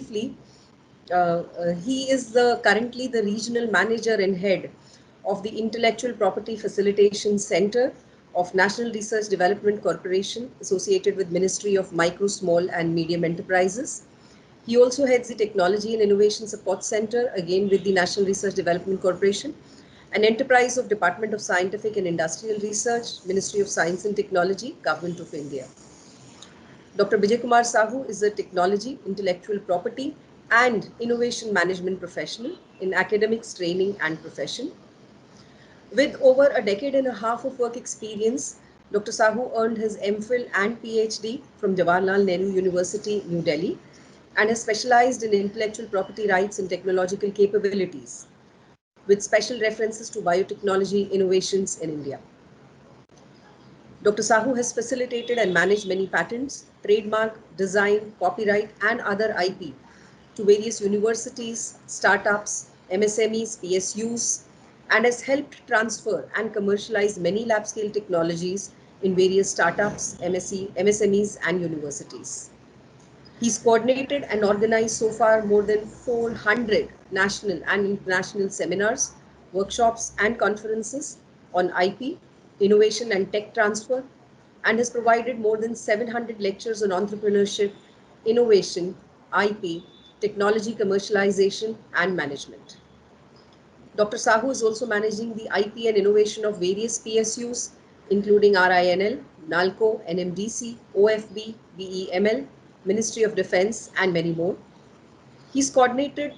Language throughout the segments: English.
briefly, he is currently the regional manager and head of the Intellectual Property Facilitation Center of National Research Development Corporation, associated with Ministry of Micro, Small and Medium Enterprises. He also heads the Technology and Innovation Support Center, again with the National Research Development Corporation, an enterprise of Department of Scientific and Industrial Research, Ministry of Science and Technology, Government of India. Dr. Bijay Kumar Sahu is a technology, intellectual property and innovation management professional in academics, training and profession. With over a decade and a half of work experience, Dr. Sahu earned his MPhil and PhD from Jawaharlal Nehru University, New Delhi, and has specialized in intellectual property rights and technological capabilities, with special references to biotechnology innovations in India. Dr. Sahu has facilitated and managed many patents, trademark, design, copyright, and other IP to various universities, startups, MSMEs, PSUs, and has helped transfer and commercialize many lab-scale technologies in various startups, MSMEs, and universities. He's coordinated and organized so far more than 400 national and international seminars, workshops, and conferences on IP, innovation and tech transfer, and has provided more than 700 lectures on entrepreneurship, innovation, IP, technology commercialization, and management. Dr. Sahu is also managing the IP and innovation of various PSUs, including RINL, NALCO, NMDC, OFB, BEML, Ministry of Defense, and many more. He's coordinated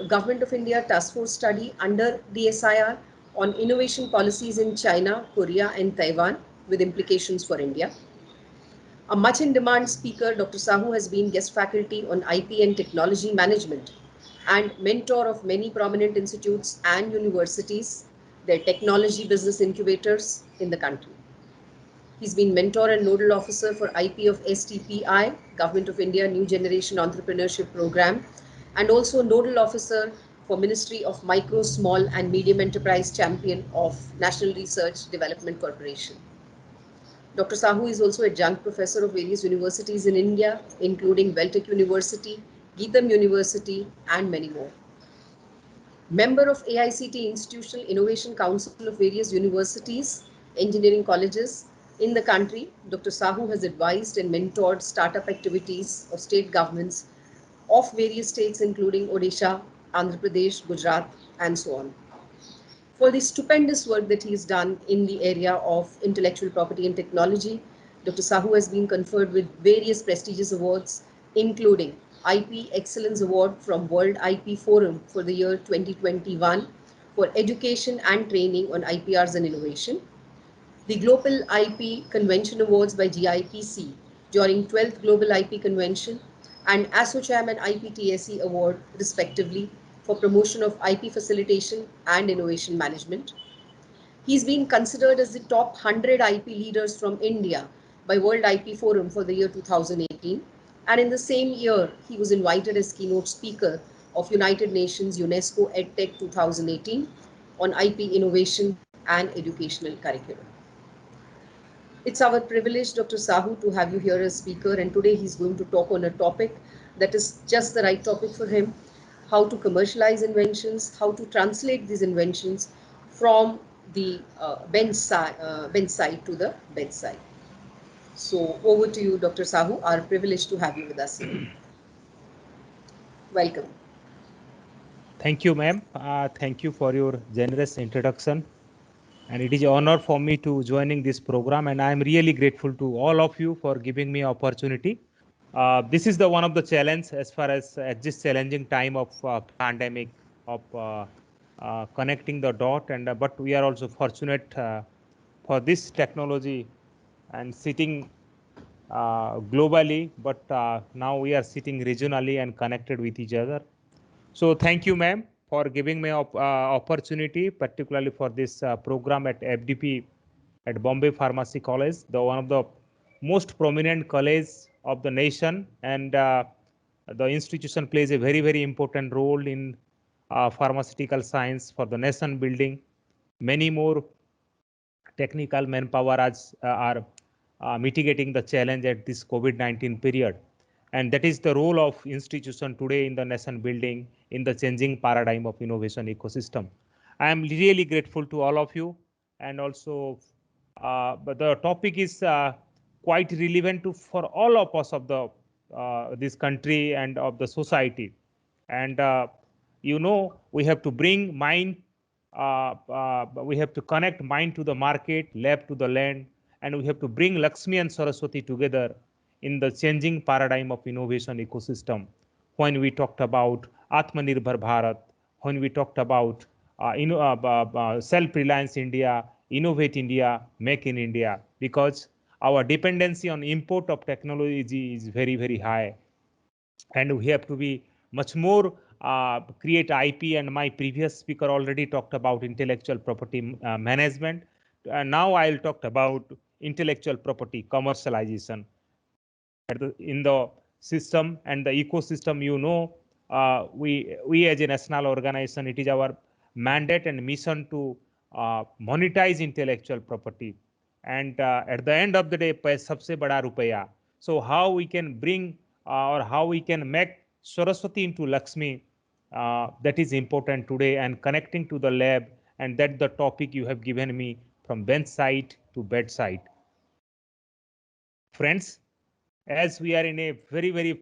Government of India Task Force study under the SIR on innovation policies in China, Korea, and Taiwan with implications for India. A much in demand speaker, Dr. Sahu has been guest faculty on IP and technology management and mentor of many prominent institutes and universities, their technology business incubators in the country. He's been mentor and nodal officer for IP of STPI, Government of India New Generation Entrepreneurship Program, and also nodal officer for Ministry of Micro, Small and Medium Enterprise Champion of National Research Development Corporation. Dr. Sahu is also adjunct professor of various universities in India, including Weltec University, Geetham University, and many more. Member of AICT Institutional Innovation Council of various universities, engineering colleges in the country, Dr. Sahu has advised and mentored startup activities of state governments of various states, including Odisha, Andhra Pradesh, Gujarat, and so on. For the stupendous work that he has done in the area of intellectual property and technology, Dr. Sahu has been conferred with various prestigious awards, including IP Excellence Award from World IP Forum for the year 2021 for education and training on IPRs and innovation, the Global IP Convention Awards by GIPC during 12th Global IP Convention, and ASSOCHAM and IPTSE Award, respectively, for promotion of IP facilitation and innovation management. He's been considered as the top 100 IP leaders from India by World IP Forum for the year 2018. And in the same year, he was invited as keynote speaker of United Nations UNESCO EdTech 2018 on IP innovation and educational curriculum. It's our privilege, Dr. Sahu, to have you here as speaker, and today he's going to talk on a topic that is just the right topic for him: how to commercialize inventions, how to translate these inventions from the bench side to the bedside. So over to you, Dr. Sahu. Our privilege to have you with us here. Welcome. Thank you, ma'am. Thank you for your generous introduction. And it is an honor for me to joining this program. And I am really grateful to all of you for giving me opportunity. This is the one of the challenge as far as at this challenging time of pandemic, of connecting the dot. And but we are also fortunate for this technology and sitting globally, but now we are sitting regionally and connected with each other. So thank you, ma'am, for giving me opportunity, particularly for this program at FDP at Bombay Pharmacy College, the one of the most prominent college of the nation, and the institution plays a very, very important role in pharmaceutical science for the nation building. Many more technical manpower are mitigating the challenge at this COVID-19 period. And that is the role of institution today in the nation building, in the changing paradigm of innovation ecosystem. I am really grateful to all of you, and also, but the topic is quite relevant to for all of us of the this country and of the society. And we have to bring mind, we have to connect mind to the market, lab to the land, and we have to bring Lakshmi and Saraswati together in the changing paradigm of innovation ecosystem. When we talked about Atmanirbhar Bharat, when we talked about self-reliance India, innovate India, make in India, because our dependency on import of technology is very, very high, and we have to be much more create IP. And my previous speaker already talked about intellectual property management. Now I'll talk about intellectual property commercialization in the system and the ecosystem. We as a national organization, it is our mandate and mission to monetize intellectual property. And at the end of the day, sabse bada rupaya. So how we can bring or how we can make Saraswati into Lakshmi, that is important today, and connecting to the lab. And that the topic you have given me, from bench side to bedside. Friends, as we are in a very, very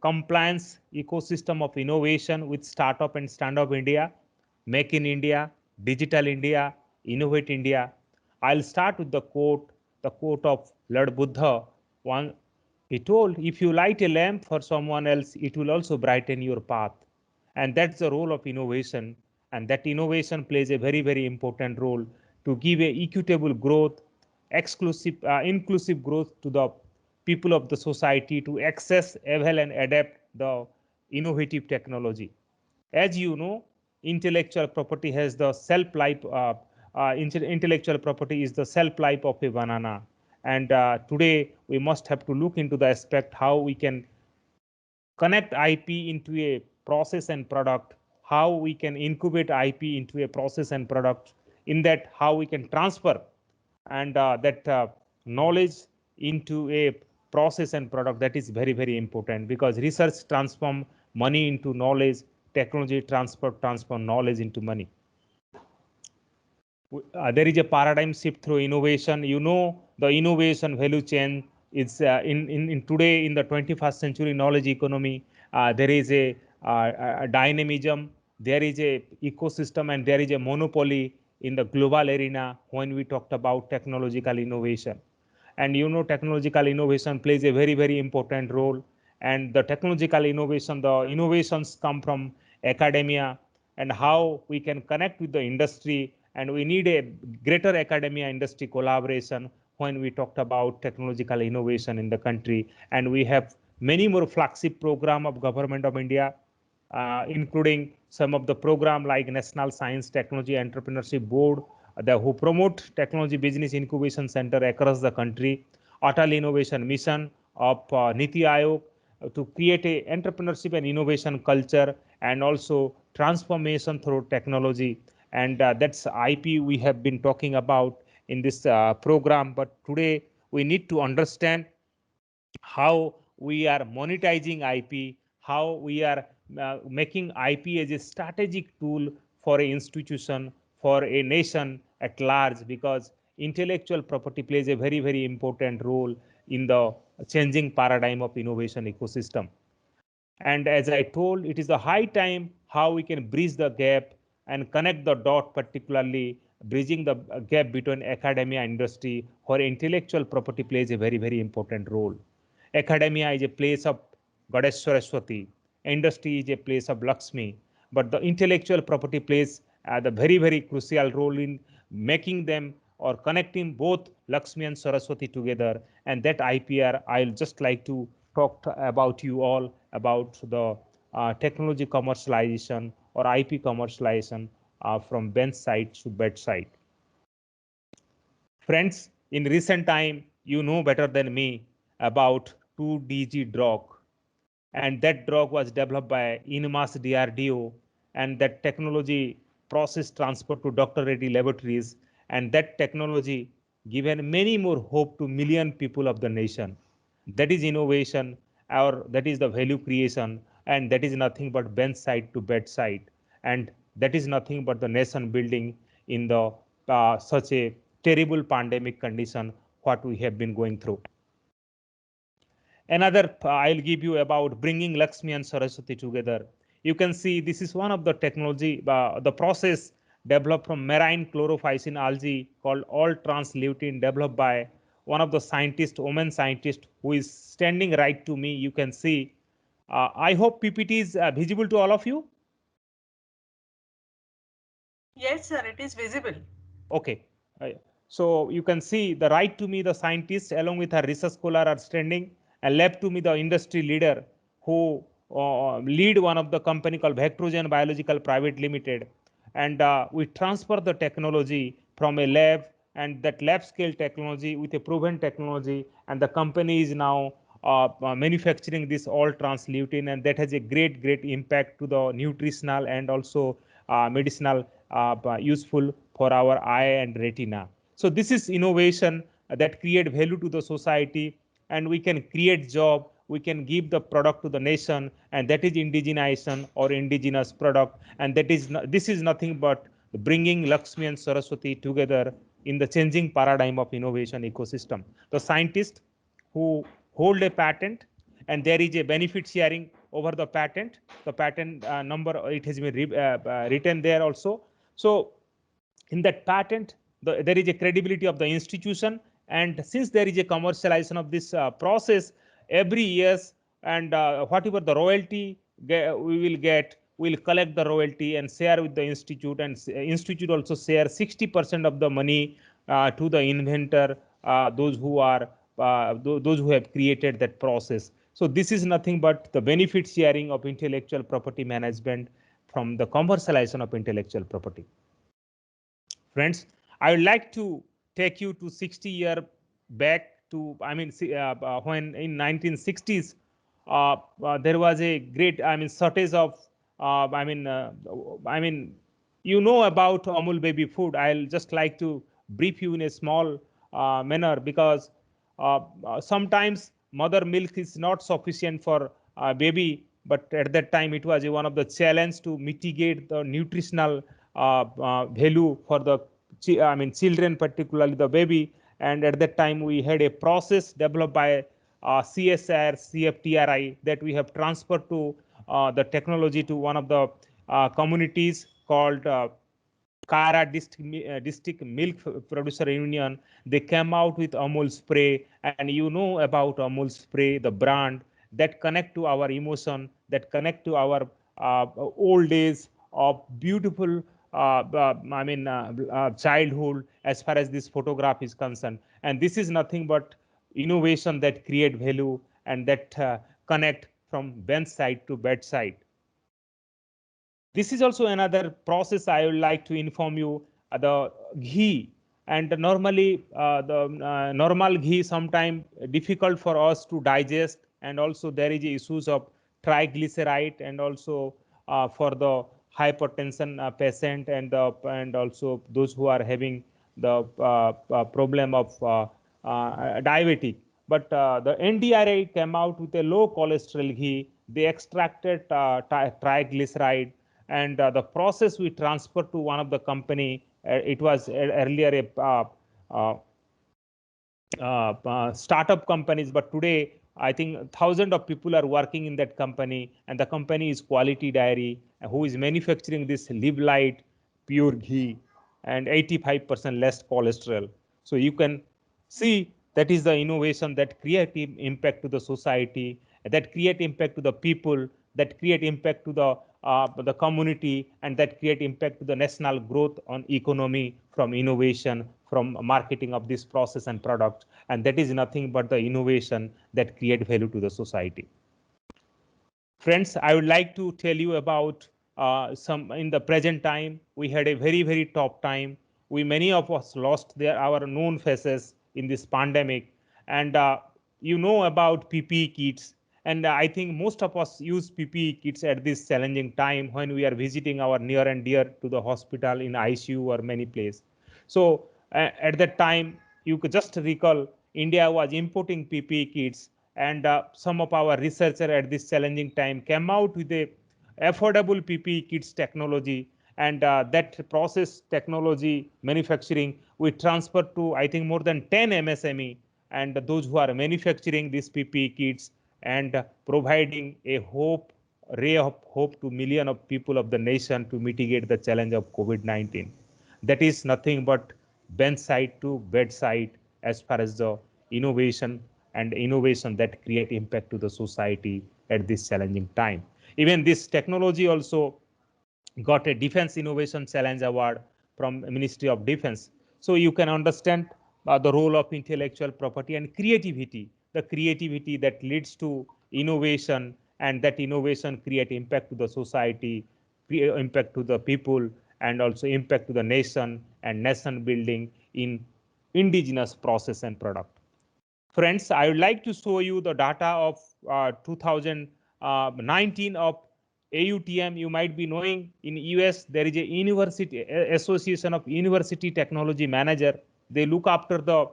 compliance ecosystem of innovation with Startup and Stand Up India, Make in India, Digital India, Innovate India, I'll start with the quote of Lord Buddha. One, he told, if you light a lamp for someone else, it will also brighten your path. And that's the role of innovation. And that innovation plays a very, very important role to give a equitable growth, inclusive growth to the people of the society, to access, avail, and adapt the innovative technology. As you know, intellectual property has the self-life. Intellectual property is the self-life of a banana. And today we must have to look into the aspect how we can connect IP into a process and product, how we can incubate IP into a process and product, in that how we can transfer and that knowledge into a process and product. That is very, very important, because research transform money into knowledge, technology transform knowledge into money. There is a paradigm shift through innovation. The innovation value chain is in today in the 21st century knowledge economy. There is a dynamism, there is a ecosystem, and there is a monopoly in the global arena when we talked about technological innovation. And technological innovation plays a very, very important role. And the technological innovation, the innovations come from academia, and how we can connect with the industry. And we need a greater academia industry collaboration when we talked about technological innovation in the country. And we have many more flagship program of Government of India, including some of the program like National Science Technology Entrepreneurship Board, who promote technology business incubation center across the country, Atal Innovation Mission of Niti Aayog, to create a entrepreneurship and innovation culture, and also transformation through technology. And that's IP we have been talking about in this program. But today we need to understand how we are monetizing IP, how we are making IP as a strategic tool for an institution, for a nation at large, because intellectual property plays a very, very important role in the changing paradigm of innovation ecosystem. And as I told, it is the high time how we can bridge the gap and connect the dot, particularly bridging the gap between academia and industry, where intellectual property plays a very, very important role. Academia is a place of Goddess Saraswati, industry is a place of Lakshmi, but the intellectual property plays the very, very crucial role in making them or connecting both Lakshmi and Saraswati together. And that IPR, I'll just like to talk about you all about the technology commercialization or IP commercialization from bench side to bedside. Friends, in recent time, you know better than me about 2DG drug, and that drug was developed by Inmas DRDO, and that technology process transferred to Dr. Reddy Laboratories, and that technology given many more hope to million people of the nation. That is innovation, or that is the value creation, and that is nothing but bench side to bedside, and that is nothing but the nation building in the such a terrible pandemic condition what we have been going through. Another I'll give you about bringing Lakshmi and Saraswati together. You can see this is one of the technology, the process developed from marine chlorophycin algae called all-trans lutein, developed by one of the scientists, woman scientist, who is standing right to me. You can see. I hope PPT is visible to all of you. Yes, sir, it is visible. Okay. Uh, so you can see the right to me, the scientist along with her research scholar are standing, and left to me the industry leader who lead one of the company called Vectrogen Biological Private Limited. And we transfer the technology from a lab, and that lab scale technology with a proven technology, and the company is now manufacturing this all trans lutein, and that has a great impact to the nutritional and also medicinal useful for our eye and retina. So this is innovation that create value to the society, and we can create job, we can give the product to the nation, and that is indigenization or indigenous product, and that is this is nothing but bringing Lakshmi and Saraswati together in the changing paradigm of innovation ecosystem. The scientists who hold a patent, and there is a benefit sharing over the patent number, it has been written there also. So in that patent, there is a credibility of the institution, and since there is a commercialization of this process every years, and whatever the royalty we will get, we will collect the royalty and share with the institute, and institute also share 60% of the money to the inventor, those who are those who have created that process. So this is nothing but the benefit sharing of intellectual property management from the commercialization of intellectual property. Friends, I would like to take you to 60 year back to, I mean, when in 1960s, there was a great, I mean, shortage of, I mean, you know about Amul baby food. I'll just like to brief you in a small manner, because sometimes mother milk is not sufficient for baby, but at that time it was one of the challenge to mitigate the nutritional value for the children, particularly the baby. And at that time we had a process developed by CSR, CFTRI, that we have transferred to the technology to one of the communities called Kara District Milk Producer Union. They came out with Amul spray, and you know about Amul spray, the brand that connect to our emotion, that connect to our old days of beautiful childhood as far as this photograph is concerned. And this is nothing but innovation that create value, and that connect from bench side to bedside. This is also another process I would like to inform you. The ghee, and normally the normal ghee sometimes difficult for us to digest, and also there is issues of triglyceride, and also for the hypertension patient, and also those who are having the problem of diabetic. But the NDRA came out with a low cholesterol ghee. They extracted triglyceride, and the process we transferred to one of the company. It was earlier a startup companies, but today I think thousands of people are working in that company, and the company is Quality Dairy, who is manufacturing this Live Light pure ghee and 85% less cholesterol. So you can see that is the innovation that create impact to the society, that create impact to the people, that create impact to the community, and that create impact to the national growth on economy from innovation, from marketing of this process and product. And that is nothing but the innovation that create value to the society. Friends, I would like to tell you about some in the present time. We had a very tough time. We many of us lost our known faces in this pandemic, and you know about PPE kits. And I think most of us use PPE kits at this challenging time when we are visiting our near and dear to the hospital, in ICU or many places. So at that time, you could just recall India was importing PPE kits, and some of our researchers at this challenging time came out with a affordable PPE kits technology, and that process technology manufacturing we transferred to, I think, more than 10 MSME, and those who are manufacturing these PPE kits and providing a ray of hope to millions of people of the nation to mitigate the challenge of COVID-19. That is nothing but bedside to bedside as far as the innovation that create impact to the society at this challenging time. Even this technology also got a Defense Innovation Challenge Award from Ministry of Defense. So you can understand the role of intellectual property and creativity, the creativity that leads to innovation, and that innovation create impact to the society, impact to the people, and also impact to the nation and nation building in indigenous process and product. Friends, I would like to show you the data of 2019 of AUTM. You might be knowing in US there is a university association of university technology manager. They look after the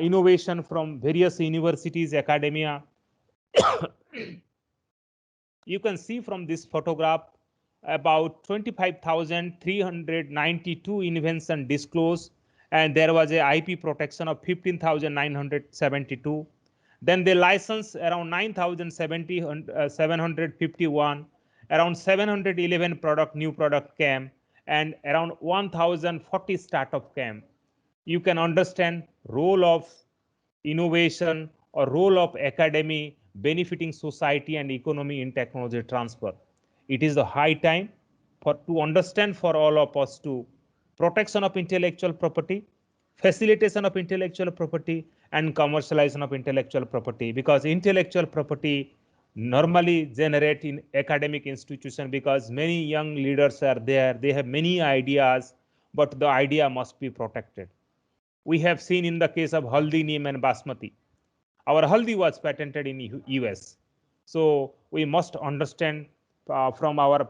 innovation from various universities, academia. You can see from this photograph about 25,392 inventions disclosed, and there was a IP protection of 15,972. Then they licensed around 9,751, around 711 new product came, and around 1,040 startup came. You can understand role of innovation or role of academy benefiting society and economy in technology transfer. It is the high time to understand for all of us to protection of intellectual property, facilitation of intellectual property, and commercialization of intellectual property, because intellectual property normally generate in academic institution because many young leaders are there, they have many ideas, but the idea must be protected. We have seen in the case of Haldi, Neem and Basmati. Our Haldi was patented in US. So we must understand from our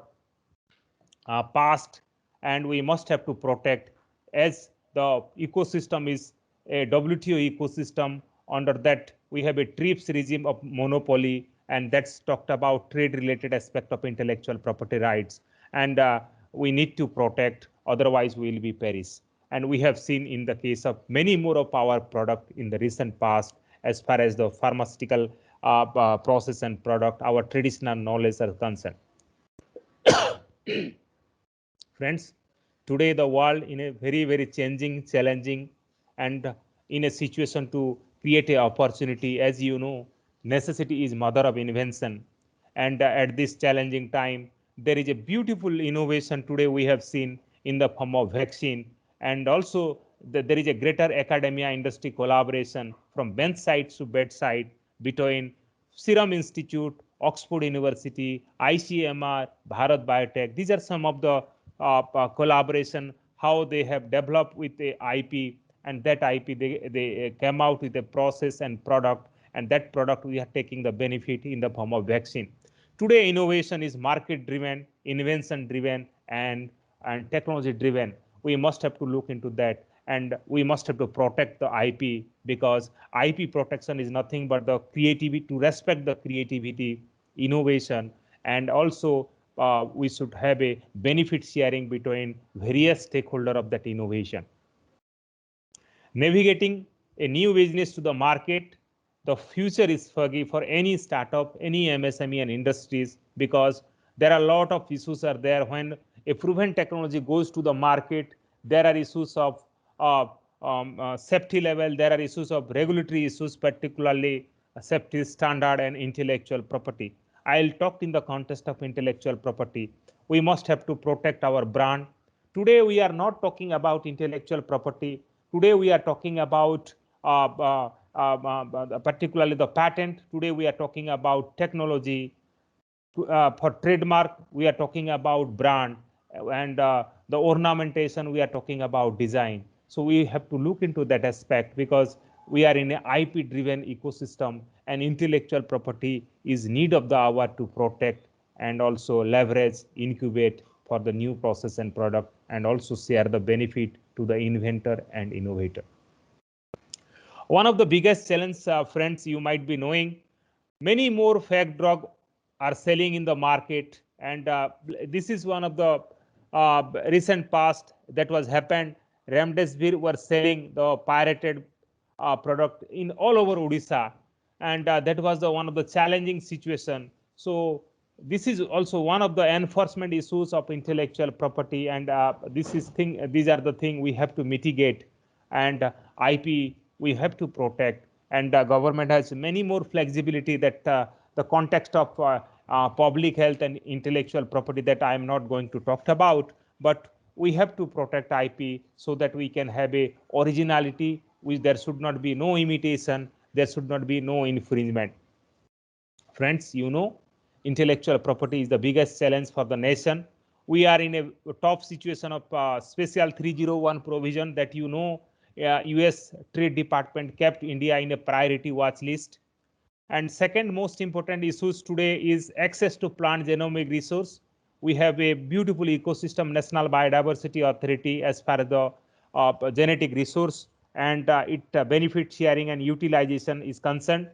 past, and we must have to protect, as the ecosystem is a WTO ecosystem. Under that, we have a TRIPS regime of monopoly, and that's talked about trade related aspect of intellectual property rights. And we need to protect, otherwise we will be perish. And we have seen in the case of many more of our product in the recent past, as far as the pharmaceutical process and product, our traditional knowledge are concerned. Friends, today the world in a very, very changing, challenging, and in a situation to create an opportunity. As you know, necessity is mother of invention. And at this challenging time, there is a beautiful innovation today we have seen in the form of vaccine. And also there is a greater academia industry collaboration from bedside to bedside between Serum Institute, Oxford University, ICMR, Bharat Biotech. These are some of the collaboration, how they have developed with the IP, and that IP they came out with a process and product, and that product we are taking the benefit in the form of vaccine. Today innovation is market driven, invention driven, and technology driven. We must have to look into that, and we must have to protect the IP, because IP protection is nothing but the creativity, to respect the creativity, innovation, and also we should have a benefit sharing between various stakeholders of that innovation. Navigating a new business to the market, the future is foggy for any startup, any MSME and industries, because there are a lot of issues are there. When a proven technology goes to the market, there are issues of safety level, there are issues of regulatory issues, particularly safety standard and intellectual property. I'll talk in the context of intellectual property. We must have to protect our brand. Today we are not talking about intellectual property. Today we are talking about particularly the patent. Today we are talking about technology. For trademark, we are talking about brand, and the ornamentation, we are talking about design. So we have to look into that aspect, because we are in an IP driven ecosystem, and intellectual property is need of the hour to protect and also leverage, incubate for the new process and product, and also share the benefit to the inventor and innovator. One of the biggest challenges, friends, you might be knowing, many more fake drugs are selling in the market, and this is one of the recent past that was happened. Remdesivir were selling the pirated product in all over Odisha, and that was the one of the challenging situation. So this is also one of the enforcement issues of intellectual property, and these are the thing we have to mitigate, and IP we have to protect, and government has many more flexibility that the context of public health and intellectual property that I am not going to talk about, but we have to protect IP so that we can have a originality, which there should not be no imitation, there should not be no infringement. Friends, you know, intellectual property is the biggest challenge for the nation. We are in a tough situation of special 301 provision that you know US Trade Department kept India in a priority watch list. And second most important issues today is access to plant genomic resource. We have a beautiful ecosystem, National Biodiversity Authority, as far as the genetic resource and it benefit sharing and utilization is concerned.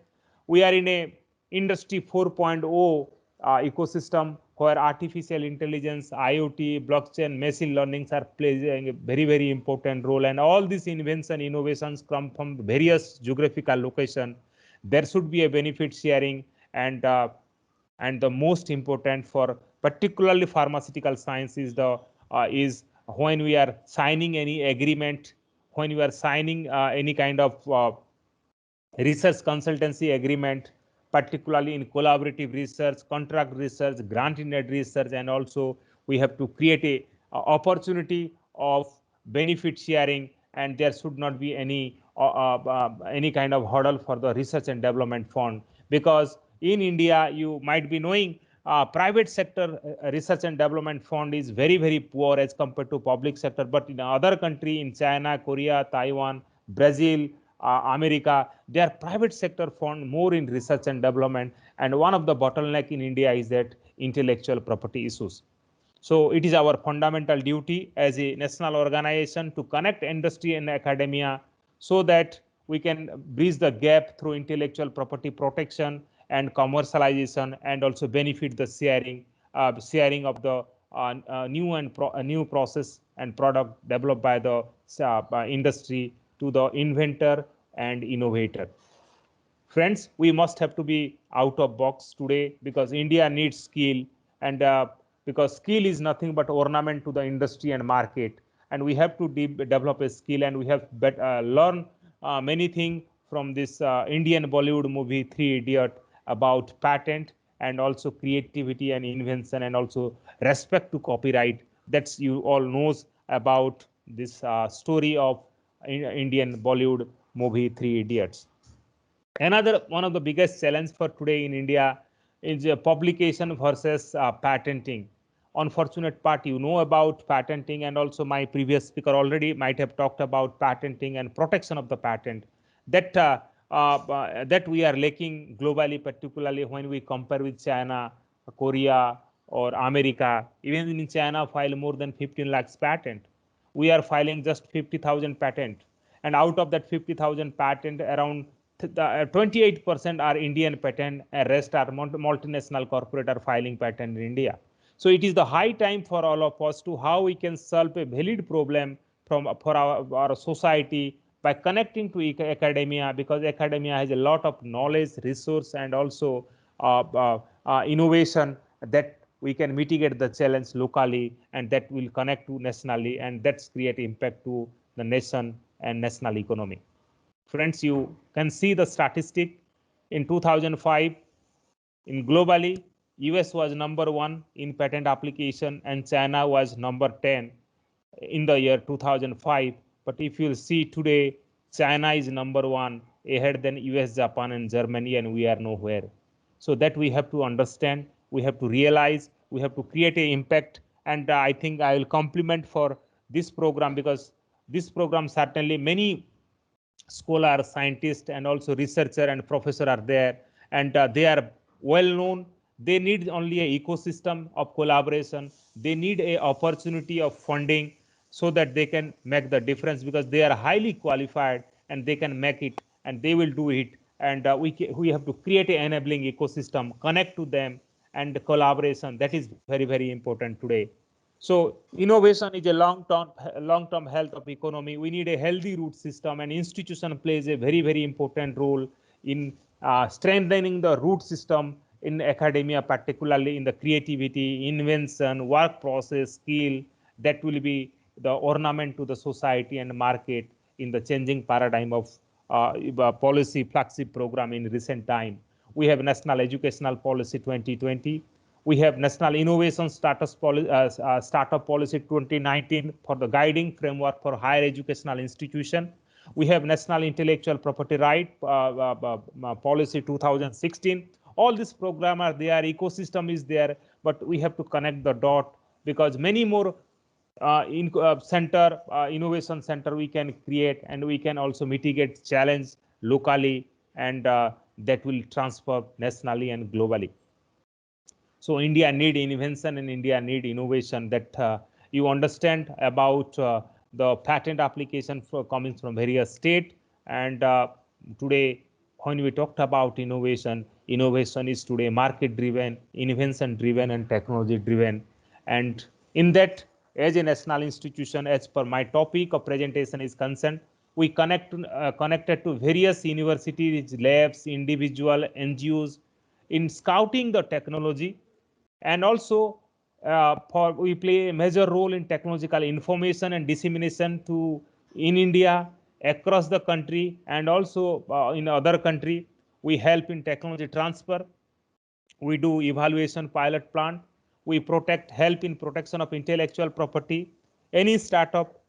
We are in a industry 4.0 ecosystem where artificial intelligence, IoT, blockchain, machine learnings are playing a very, very important role. And all these invention innovations come from various geographical location. There should be a benefit sharing, and the most important for particularly pharmaceutical science is when we are signing any agreement, when we are signing any kind of research consultancy agreement, particularly in collaborative research, contract research, grant-in-aid research, and also we have to create a opportunity of benefit sharing, and there should not be any kind of hurdle for the research and development fund, because in India you might be knowing private sector research and development fund is very, very poor as compared to public sector, but in other country, in China, Korea, Taiwan, Brazil, America, their private sector fund more in research and development, and one of the bottleneck in India is that intellectual property issues. So it is our fundamental duty as a national organization to connect industry and academia so that we can bridge the gap through intellectual property protection and commercialization, and also benefit the sharing of the new process and product developed by the industry to the inventor and innovator. Friends, we must have to be out of box today, because India needs skill, and because skill is nothing but ornament to the industry and market, and we have to develop a skill, and we have learn many things from this Indian Bollywood movie Three Idiot about patent and also creativity and invention and also respect to copyright. That's you all knows about this story of Indian Bollywood movie Three Idiots. Another one of the biggest challenge for today in India is publication versus patenting. Unfortunate part, you know about patenting, and also my previous speaker already might have talked about patenting and protection of the patent. That we are lacking globally, particularly when we compare with China, Korea, or America. Even in China, file more than 15 lakhs patent. We are filing just 50,000 patent, and out of that 50,000 patent, around 28% are Indian patent, and rest are multinational corporate are filing patent in India. So it is the high time for all of us to how we can solve a valid problem for our society by connecting to academia, because academia has a lot of knowledge, resource, and also innovation that we can mitigate the challenge locally, and that will connect to nationally, and that's create impact to the nation and national economy. Friends, you can see the statistic in 2005 in globally, US was number 1 in patent application and China was number 10 in the year 2005. But if you see today, China is number 1 ahead than US, Japan, and Germany, and we are nowhere. So that we have to understand, we have to realize, we have to create an impact. And I think I will compliment for this program, because this program certainly many scholar, scientist, and also researcher and professor are there, and they are well known. They need only a ecosystem of collaboration. They need a opportunity of funding so that they can make the difference, because they are highly qualified and they can make it and they will do it. And we have to create an enabling ecosystem, connect to them, and collaboration. That is very, very important today. So innovation is a long-term health of economy. We need a healthy root system, and institution plays a very, very important role in strengthening the root system in academia, particularly in the creativity, invention, work process, skill that will be the ornament to the society and market in the changing paradigm of policy flagship program in recent time. We have National Educational Policy 2020. We have National Innovation Startup Policy 2019 for the guiding framework for higher educational institution. We have National Intellectual Property Right Policy 2016. All these programs are there, ecosystem is there, but we have to connect the dot, because many more innovation center we can create, and we can also mitigate challenge locally, and that will transfer nationally and globally. So India need invention and India need innovation. That you understand about the patent application coming from various state. And today, when we talked about innovation, innovation is today market driven, invention driven, and technology driven. And in that, as a national institution, as per my topic of presentation is concerned, we connected to various universities, labs, individual NGOs in scouting the technology, and also we play a major role in technological information and dissemination to in India, across the country, and also in other country. We help in technology transfer. We do evaluation pilot plant. We help in protection of intellectual property. Any startup,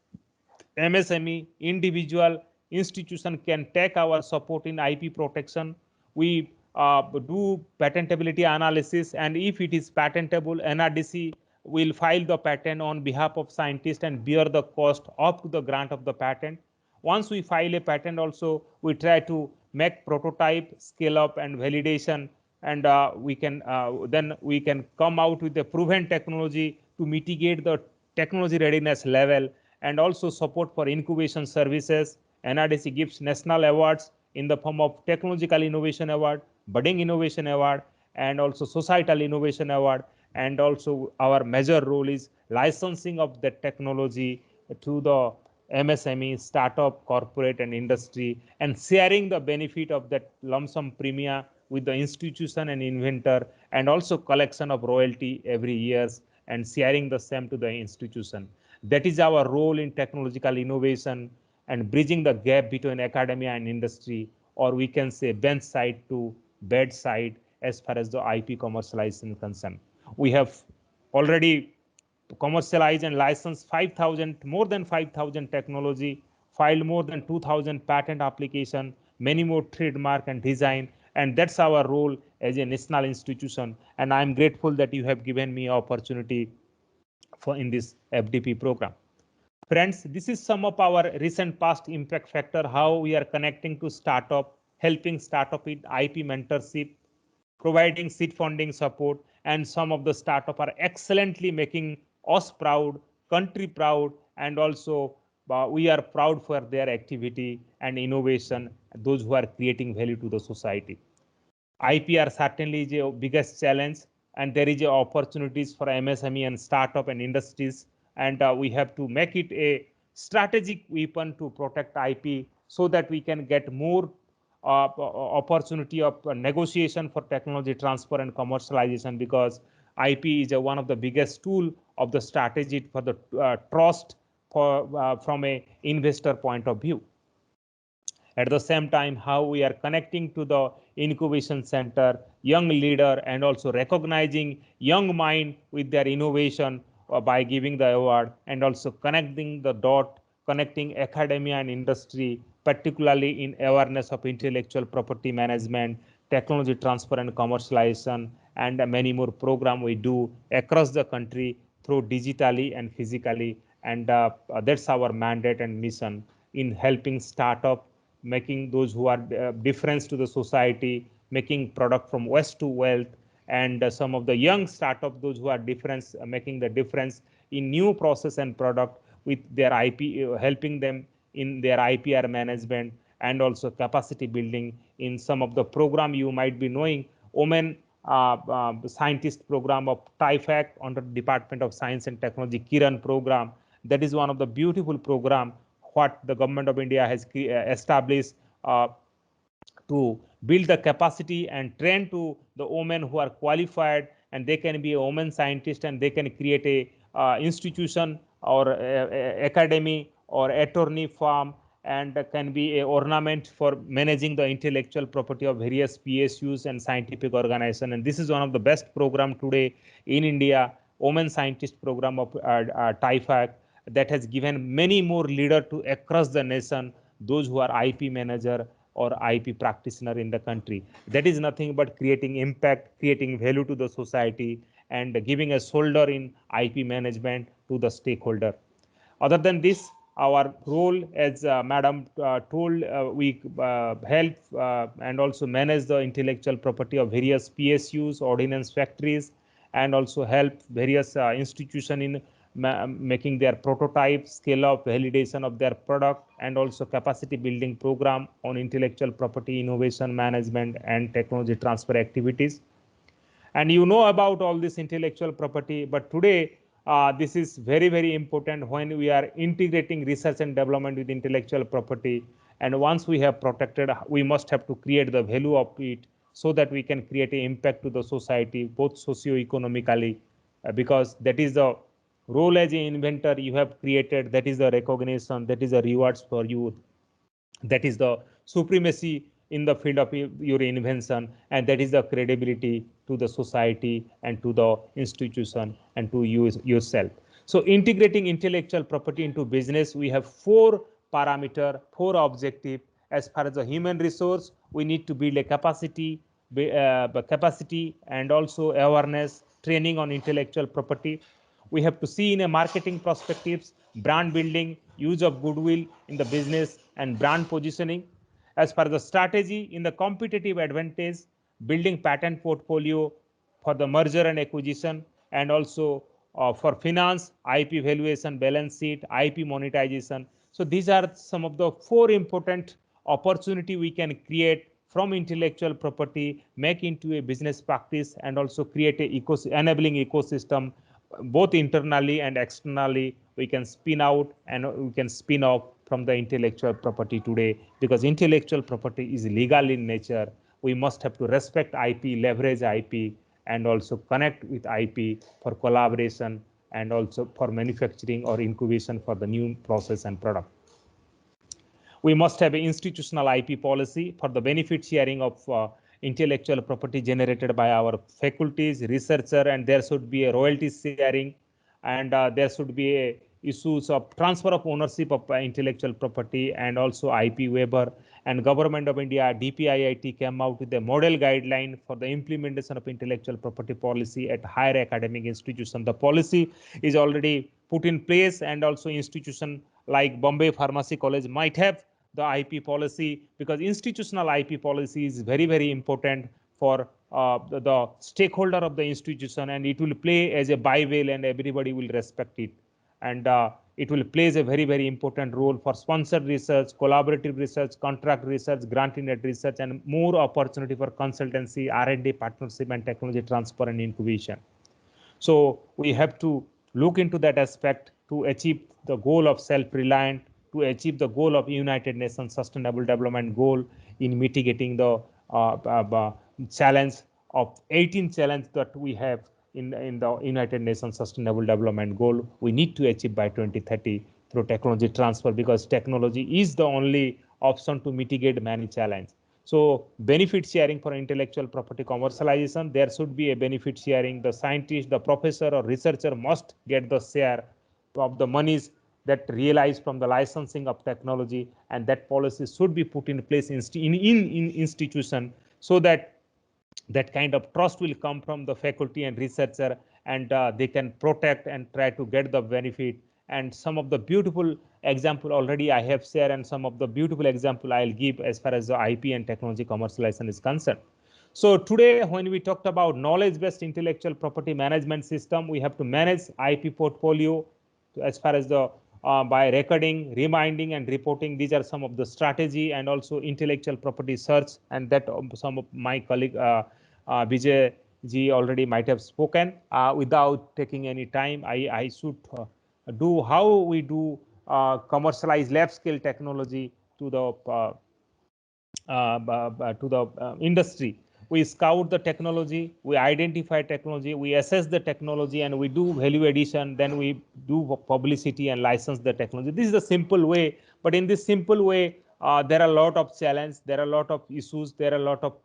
MSME, individual, institution can take our support in IP protection. We do patentability analysis, and if it is patentable, NRDC will file the patent on behalf of scientists and bear the cost up to the grant of the patent. Once we file a patent also, we try to make prototype, scale up, and validation, and then we can come out with a proven technology to mitigate the technology readiness level, and also support for incubation services. NRDC gives national awards in the form of Technological Innovation Award, Budding Innovation Award, and also Societal Innovation Award. And also our major role is licensing of the technology to the MSME, startup, corporate, and industry, and sharing the benefit of that lump sum premia with the institution and inventor, and also collection of royalty every year and sharing the same to the institution. That is our role in technological innovation and bridging the gap between academia and industry, or we can say bench side to bedside as far as the IP commercialization is concerned. We have already commercialized and licensed more than 5,000 technology, filed more than 2,000 patent application, many more trademark and design, and that's our role as a national institution. And I'm grateful that you have given me opportunity for in this FDP program. Friends, this is some of our recent past impact factor, how we are connecting to startup, helping startup with IP mentorship, providing seed funding support, and some of the startup are excellently making us proud, country proud, and also we are proud for their activity and innovation, those who are creating value to the society. IPR certainly is the biggest challenge, and there is opportunities for MSME and startup and industries, and we have to make it a strategic weapon to protect IP so that we can get more opportunity of negotiation for technology transfer and commercialization, because IP is one of the biggest tool of the strategy for the trust from a investor point of view. At the same time, how we are connecting to the incubation center, young leader, and also recognizing young mind with their innovation by giving the award, and also connecting the dot, connecting academia and industry, particularly in awareness of intellectual property management, technology transfer and commercialization, and many more program we do across the country through digitally and physically. And that's our mandate and mission in helping startup, making those who are difference to the society, making product from waste to wealth, and some of the young startup, those who are difference, making the difference in new process and product with their IP, helping them in their IPR management, and also capacity building in some of the program you might be knowing. Women scientist program of TIFAC under Department of Science and Technology, Kiran program. That is one of the beautiful program what the government of India has established to build the capacity and train to the women who are qualified, and they can be a woman scientist, and they can create a institution or academy or attorney firm, and can be a ornament for managing the intellectual property of various PSUs and scientific organization. And this is one of the best program today in India, women scientist program of TIFAC, that has given many more leader to across the nation, those who are IP manager or IP practitioner in the country. That is nothing but creating impact, creating value to the society, and giving a shoulder in IP management to the stakeholder. Other than this, our role, as Madam told, we help and also manage the intellectual property of various PSUs, ordnance factories, and also help various institutions in making their prototype, scale up, validation of their product, and also capacity building program on intellectual property, innovation management, and technology transfer activities. And you know about all this intellectual property, but today this is very, very important when we are integrating research and development with intellectual property. And once we have protected, we must have to create the value of it so that we can create an impact to the society, both socio-economically, because that is the role as an inventor you have created, that is the recognition, that is the rewards for you, that is the supremacy in the field of your invention, and that is the credibility to the society and to the institution and to you yourself. So integrating intellectual property into business, we have four parameter, four objective. As far as the human resource, we need to build a capacity and also awareness, training on intellectual property. We have to see in a marketing perspectives, brand building, use of goodwill in the business, and brand positioning. As per the strategy, in the competitive advantage, building patent portfolio for the merger and acquisition, and also for finance, IP valuation, balance sheet, IP monetization. So these are some of the four important opportunity we can create from intellectual property, make into a business practice, and also create a enabling ecosystem, both internally and externally. We can spin out and we can spin off from the intellectual property today, because intellectual property is legal in nature. We must have to respect IP, leverage IP, and also connect with IP for collaboration and also for manufacturing or incubation for the new process and product. We must have an institutional IP policy for the benefit sharing of intellectual property generated by our faculties, researcher, and there should be a royalty sharing, and there should be a issues of transfer of ownership of intellectual property, and also IP waiver. And Government of India, DPIIT came out with a model guideline for the implementation of intellectual property policy at higher academic institution. The policy is already put in place, and also institution like Bombay Pharmacy College might have the IP policy, because institutional IP policy is very, very important for the stakeholder of the institution, and it will play as a Bible, and everybody will respect it. And it will play a very, very important role for sponsored research, collaborative research, contract research, grant-in-aid research, and more opportunity for consultancy, R&D partnership, and technology transfer and incubation. So we have to look into that aspect to achieve the goal of self-reliant, to achieve the goal of United Nations Sustainable Development Goal in mitigating the challenge of 18 challenges that we have in the United Nations Sustainable Development Goal. We need to achieve by 2030 through technology transfer, because technology is the only option to mitigate many challenges. So benefit sharing for intellectual property commercialization, there should be a benefit sharing. The scientist, the professor or researcher must get the share of the monies that realize from the licensing of technology, and that policy should be put in place in institution, so that that kind of trust will come from the faculty and researcher, and they can protect and try to get the benefit. And some of the beautiful example already I have shared, and some of the beautiful example I'll give as far as the IP and technology commercialization is concerned. So today, when we talked about knowledge-based intellectual property management system, we have to manage IP portfolio as far as the by recording, reminding, and reporting. These are some of the strategy and also intellectual property search, and that some of my colleague Vijay ji already might have spoken. Without taking any time, I should do how we do commercialize lab scale technology to the industry. We scout the technology, we identify technology, we assess the technology, and we do value addition. Then we do publicity and license the technology. This is the simple way. But in this simple way, there are a lot of challenges, there are a lot of issues, there are a lot of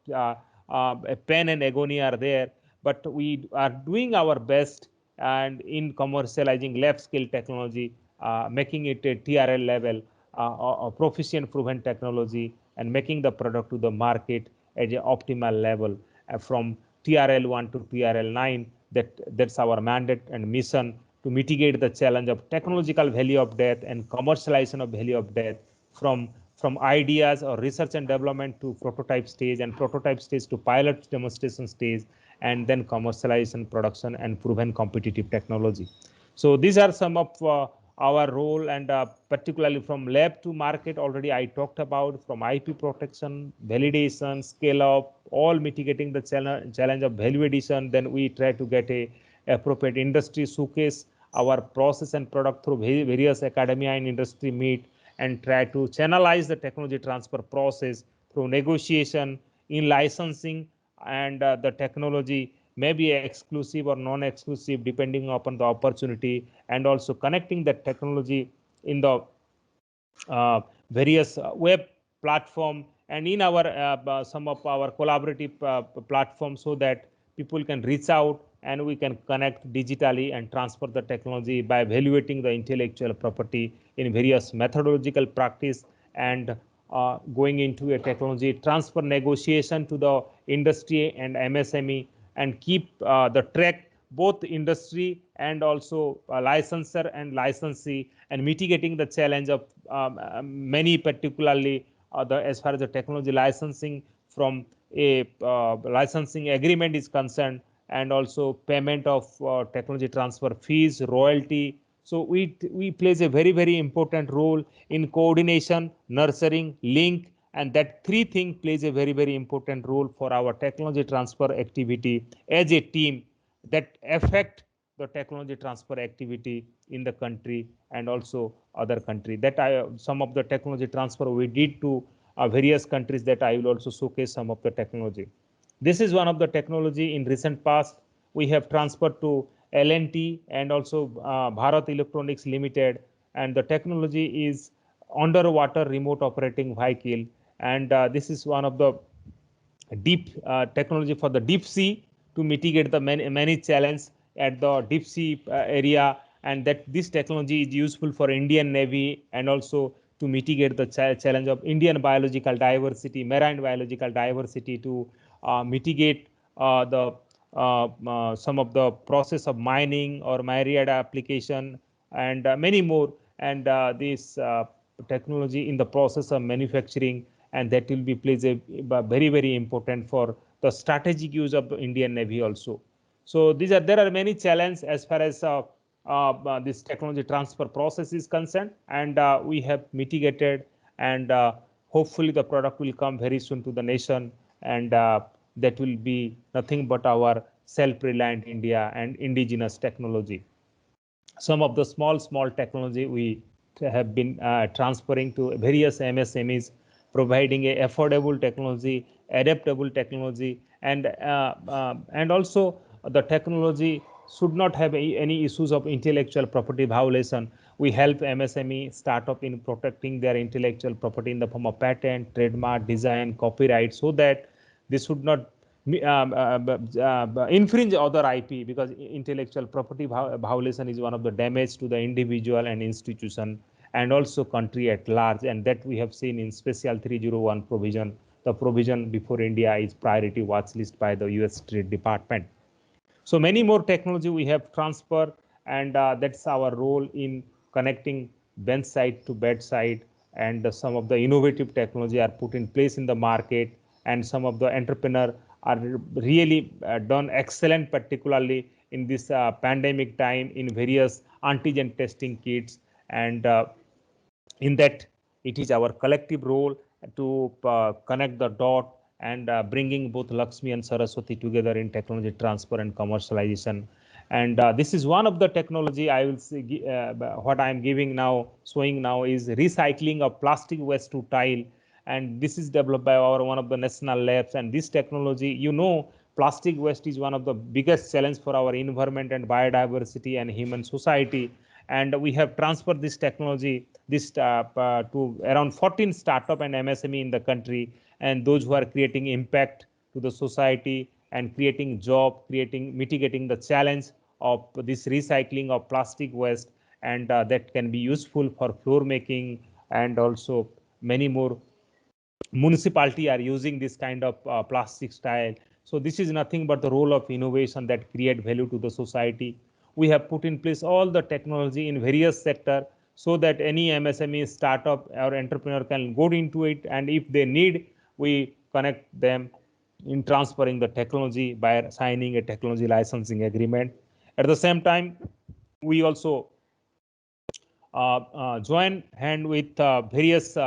pain and agony are there. But we are doing our best and in commercializing lab scale technology, making it a TRL level, a proficient proven technology, and making the product to the market at an optimal level from TRL1 to TRL9. That's our mandate and mission, to mitigate the challenge of technological value of death and commercialization of value of death from ideas or research and development to prototype stage, and prototype stage to pilot demonstration stage, and then commercialization, production, and proven competitive technology. So these are some of our role, and particularly from lab to market, already I talked about, from IP protection, validation, scale up, all mitigating the challenge of value addition. Then we try to get a appropriate industry showcase our process and product through various academia and industry meet, and try to channelize the technology transfer process through negotiation, in licensing, and the technology may be exclusive or non-exclusive depending upon the opportunity, and also connecting the technology in the various web platform and in our some of our collaborative platforms, so that people can reach out and we can connect digitally and transfer the technology by evaluating the intellectual property in various methodological practice, and going into a technology transfer negotiation to the industry and MSME, and keep the track both industry and also licensor and licensee, and mitigating the challenge of many, particularly as far as the technology licensing from a licensing agreement is concerned, and also payment of technology transfer fees, royalty. So we plays a very important role in coordination, nurturing, link, and that three things plays a very important role for our technology transfer activity as a team that affect the technology transfer activity in the country and also other country. That some of the technology transfer we did to various countries, that I will also showcase some of the technology. This is one of the technology in recent past we have transferred to L&T and also Bharat Electronics Limited, and the technology is underwater remote operating vehicle, and this is one of the deep technology for the deep sea, to mitigate the many challenges at the deep sea area, and that this technology is useful for Indian Navy, and also to mitigate the challenge of Indian biological diversity, marine biological diversity, to mitigate the some of the process of mining or myriad application, and many more, and this technology in the process of manufacturing, and that will be plays a very important for the strategic use of the Indian Navy also. So there are many challenges as far as this technology transfer process is concerned, and we have mitigated, and hopefully the product will come very soon to the nation, and that will be nothing but our self-reliant India and indigenous technology. Some of the small technology we have been transferring to various MSMEs, providing a affordable technology, adaptable technology, and also the technology should not have any issues of intellectual property violation. We help MSME startup in protecting their intellectual property in the form of patent, trademark, design, copyright, so that this should not infringe other IP, because intellectual property violation is one of the damage to the individual and institution and also country at large, and that we have seen in Special 301 provision. The provision before India is priority watch list by the US State Department. So many more technology we have transferred, and that's our role in connecting bench side to bedside, and some of the innovative technology are put in place in the market, and some of the entrepreneur are really done excellent, particularly in this pandemic time, in various antigen testing kits, And in that, it is our collective role to connect the dot and bringing both Lakshmi and Saraswati together in technology transfer and commercialization. And this is one of the technology I will say, what I am giving now, showing now is recycling of plastic waste to tile. And this is developed by our one of the national labs. And this technology, you know, plastic waste is one of the biggest challenge for our environment and biodiversity and human society. And we have transferred this technology to around 14 startup and MSME in the country, and those who are creating impact to the society and creating job, mitigating the challenge of this recycling of plastic waste, and that can be useful for floor making, and also many more municipality are using this kind of plastic style. So this is nothing but the role of innovation that create value to the society. We have put in place all the technology in various sector so that any MSME startup or entrepreneur can go into it, and if they need, we connect them in transferring the technology by signing a technology licensing agreement. At the same time, we also join hand with various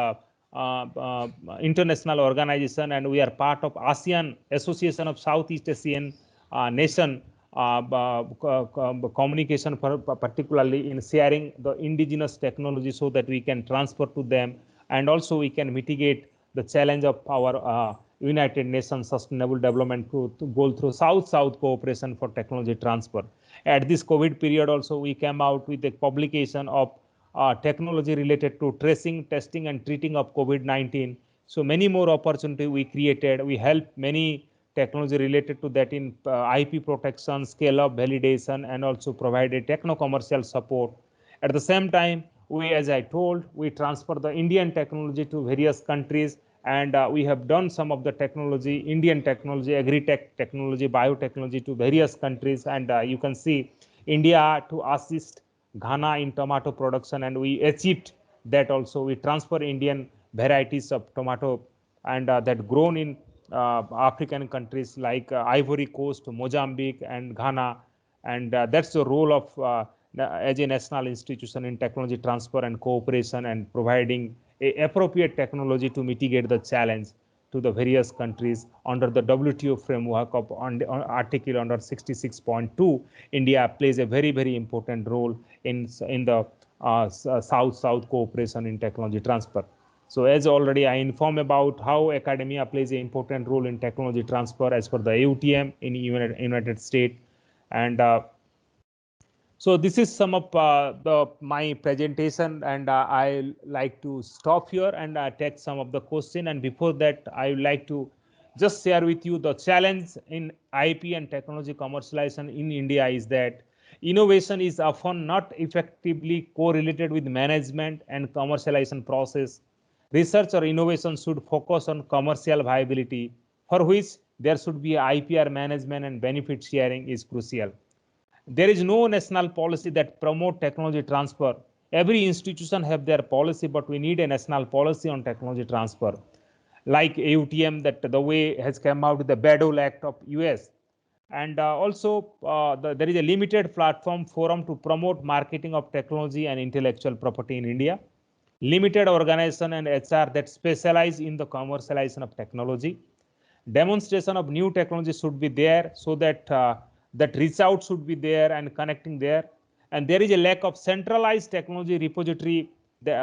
international organization, and we are part of ASEAN, Association of Southeast Asian Nation, communication particularly in sharing the indigenous technology so that we can transfer to them, and also we can mitigate the challenge of our United Nations Sustainable Development Goal through South-South cooperation for technology transfer. At this COVID period also, we came out with a publication of technology related to tracing, testing, and treating of COVID-19. So many more opportunity we created. We helped many technology related to that in IP protection, scale up, validation, and also provided techno-commercial support. At the same time, we, as I told, we transfer the Indian technology to various countries, and we have done some of the technology, Indian technology, agri-tech technology, biotechnology to various countries. And you can see India to assist Ghana in tomato production, and we achieved that also. We transfer Indian varieties of tomato, and that grown in African countries like Ivory Coast, Mozambique, and Ghana. And that's the role of as a national institution in technology transfer and cooperation, and providing a appropriate technology to mitigate the challenge to the various countries under the WTO framework of Article under 66.2. India plays a very, very important role in the South-South cooperation in technology transfer. So as already I informed about how academia plays an important role in technology transfer as per the AUTM in United States. And so this is some of my presentation, and I like to stop here and take some of the question. And before that, I would like to just share with you the challenge in IP and technology commercialization in India is that innovation is often not effectively correlated with management and commercialization process. Research or innovation should focus on commercial viability, for which there should be IPR management and benefit sharing is crucial. There is no national policy that promote technology transfer. Every institution have their policy, but we need a national policy on technology transfer. Like AUTM, that the way has come out with the Bayh-Dole Act of US. And also there is a limited platform forum to promote marketing of technology and intellectual property in India. Limited organization and HR that specialize in the commercialization of technology. Demonstration of new technology should be there, so that that reach out should be there and connecting there. And there is a lack of centralized technology repository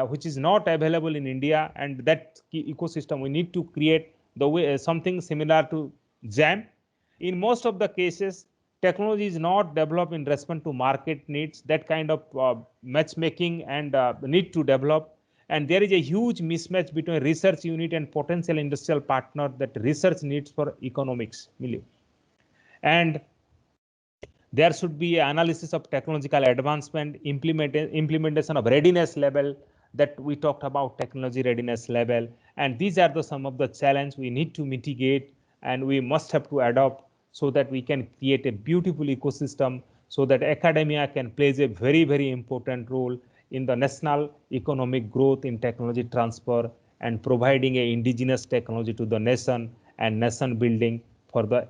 which is not available in India, and that ecosystem we need to create the way something similar to JAM. In most of the cases, technology is not developed in response to market needs. That kind of matchmaking and need to develop. And there is a huge mismatch between research unit and potential industrial partner that research needs for economics. And there should be analysis of technological advancement, implementation of readiness level, that we talked about technology readiness level. And these are some of the challenge we need to mitigate, and we must have to adopt, so that we can create a beautiful ecosystem, so that academia can play a very, very important role in the national economic growth in technology transfer, and providing a indigenous technology to the nation, and nation building for the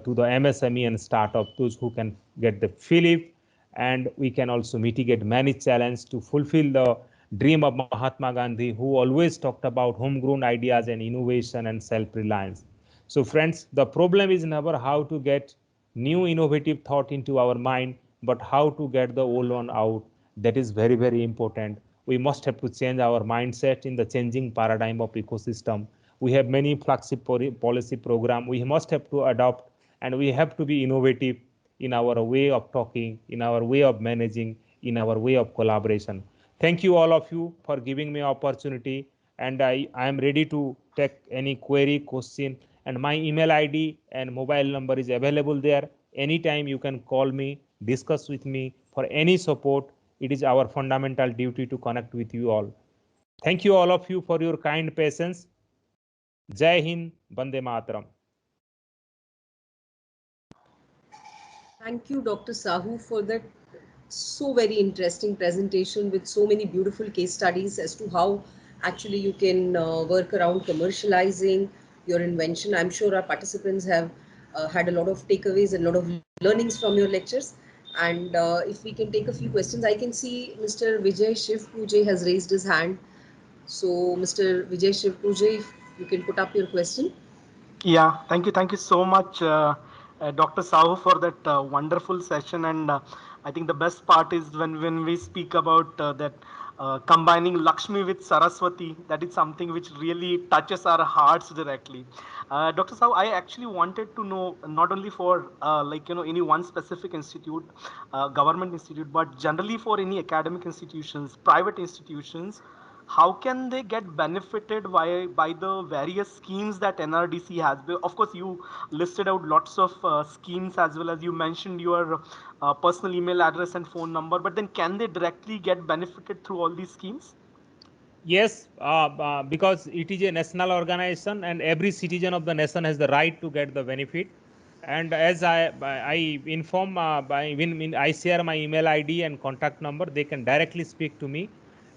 to the MSME and startup, those who can get the fillip and we can also mitigate many challenges to fulfill the dream of Mahatma Gandhi, who always talked about homegrown ideas and innovation and self-reliance. So friends, the problem is never how to get new innovative thought into our mind, but how to get the old one out. That is very, very important. We must have to change our mindset in the changing paradigm of ecosystem. We have many flagship policy program. We must have to adopt, and we have to be innovative in our way of talking, in our way of managing, in our way of collaboration. Thank you all of you for giving me opportunity, and I am ready to take any query, question, and my email ID and mobile number is available there. Anytime you can call me, discuss with me for any support. It is our fundamental duty to connect with you all. Thank you all of you for your kind patience. Jai Hind, Bande Mataram. Thank you, Dr. Sahu, for that so very interesting presentation with so many beautiful case studies as to how actually you can work around commercializing your invention. I'm sure our participants have had a lot of takeaways and a lot of learnings from your lectures. And if we can take a few questions, I can see Mr. Vijay Shiv Pujay has raised his hand. So, Mr. Vijay Shiv Pujay, if you can put up your question. Yeah, thank you so much, Dr. Sahu, for that wonderful session. And I think the best part is when we speak about that combining Lakshmi with Saraswati, that is something which really touches our hearts directly. Dr. Sahu, I actually wanted to know not only for any one specific institute, government institute, but generally for any academic institutions, private institutions, how can they get benefited by the various schemes that NRDC has? Of course, you listed out lots of schemes, as well as you mentioned your personal email address and phone number, but then can they directly get benefited through all these schemes? Yes, because it is a national organization and every citizen of the nation has the right to get the benefit. And as I inform, when I share my email ID and contact number, they can directly speak to me.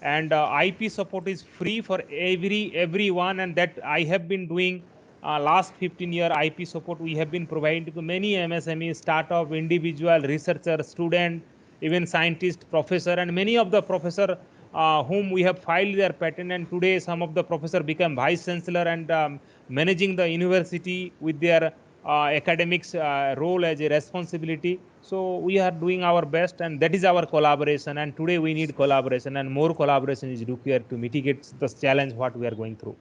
And IP support is free for everyone, and that I have been doing last 15-year IP support. We have been providing to many MSME, startup, individual, researcher, student, even scientist, professor, and many of the professor whom we have filed their patent, and today some of the professor become vice chancellor and managing the university with their academics role as a responsibility. So we are doing our best, and that is our collaboration. And today we need collaboration, and more collaboration is required to mitigate the challenge what we are going through.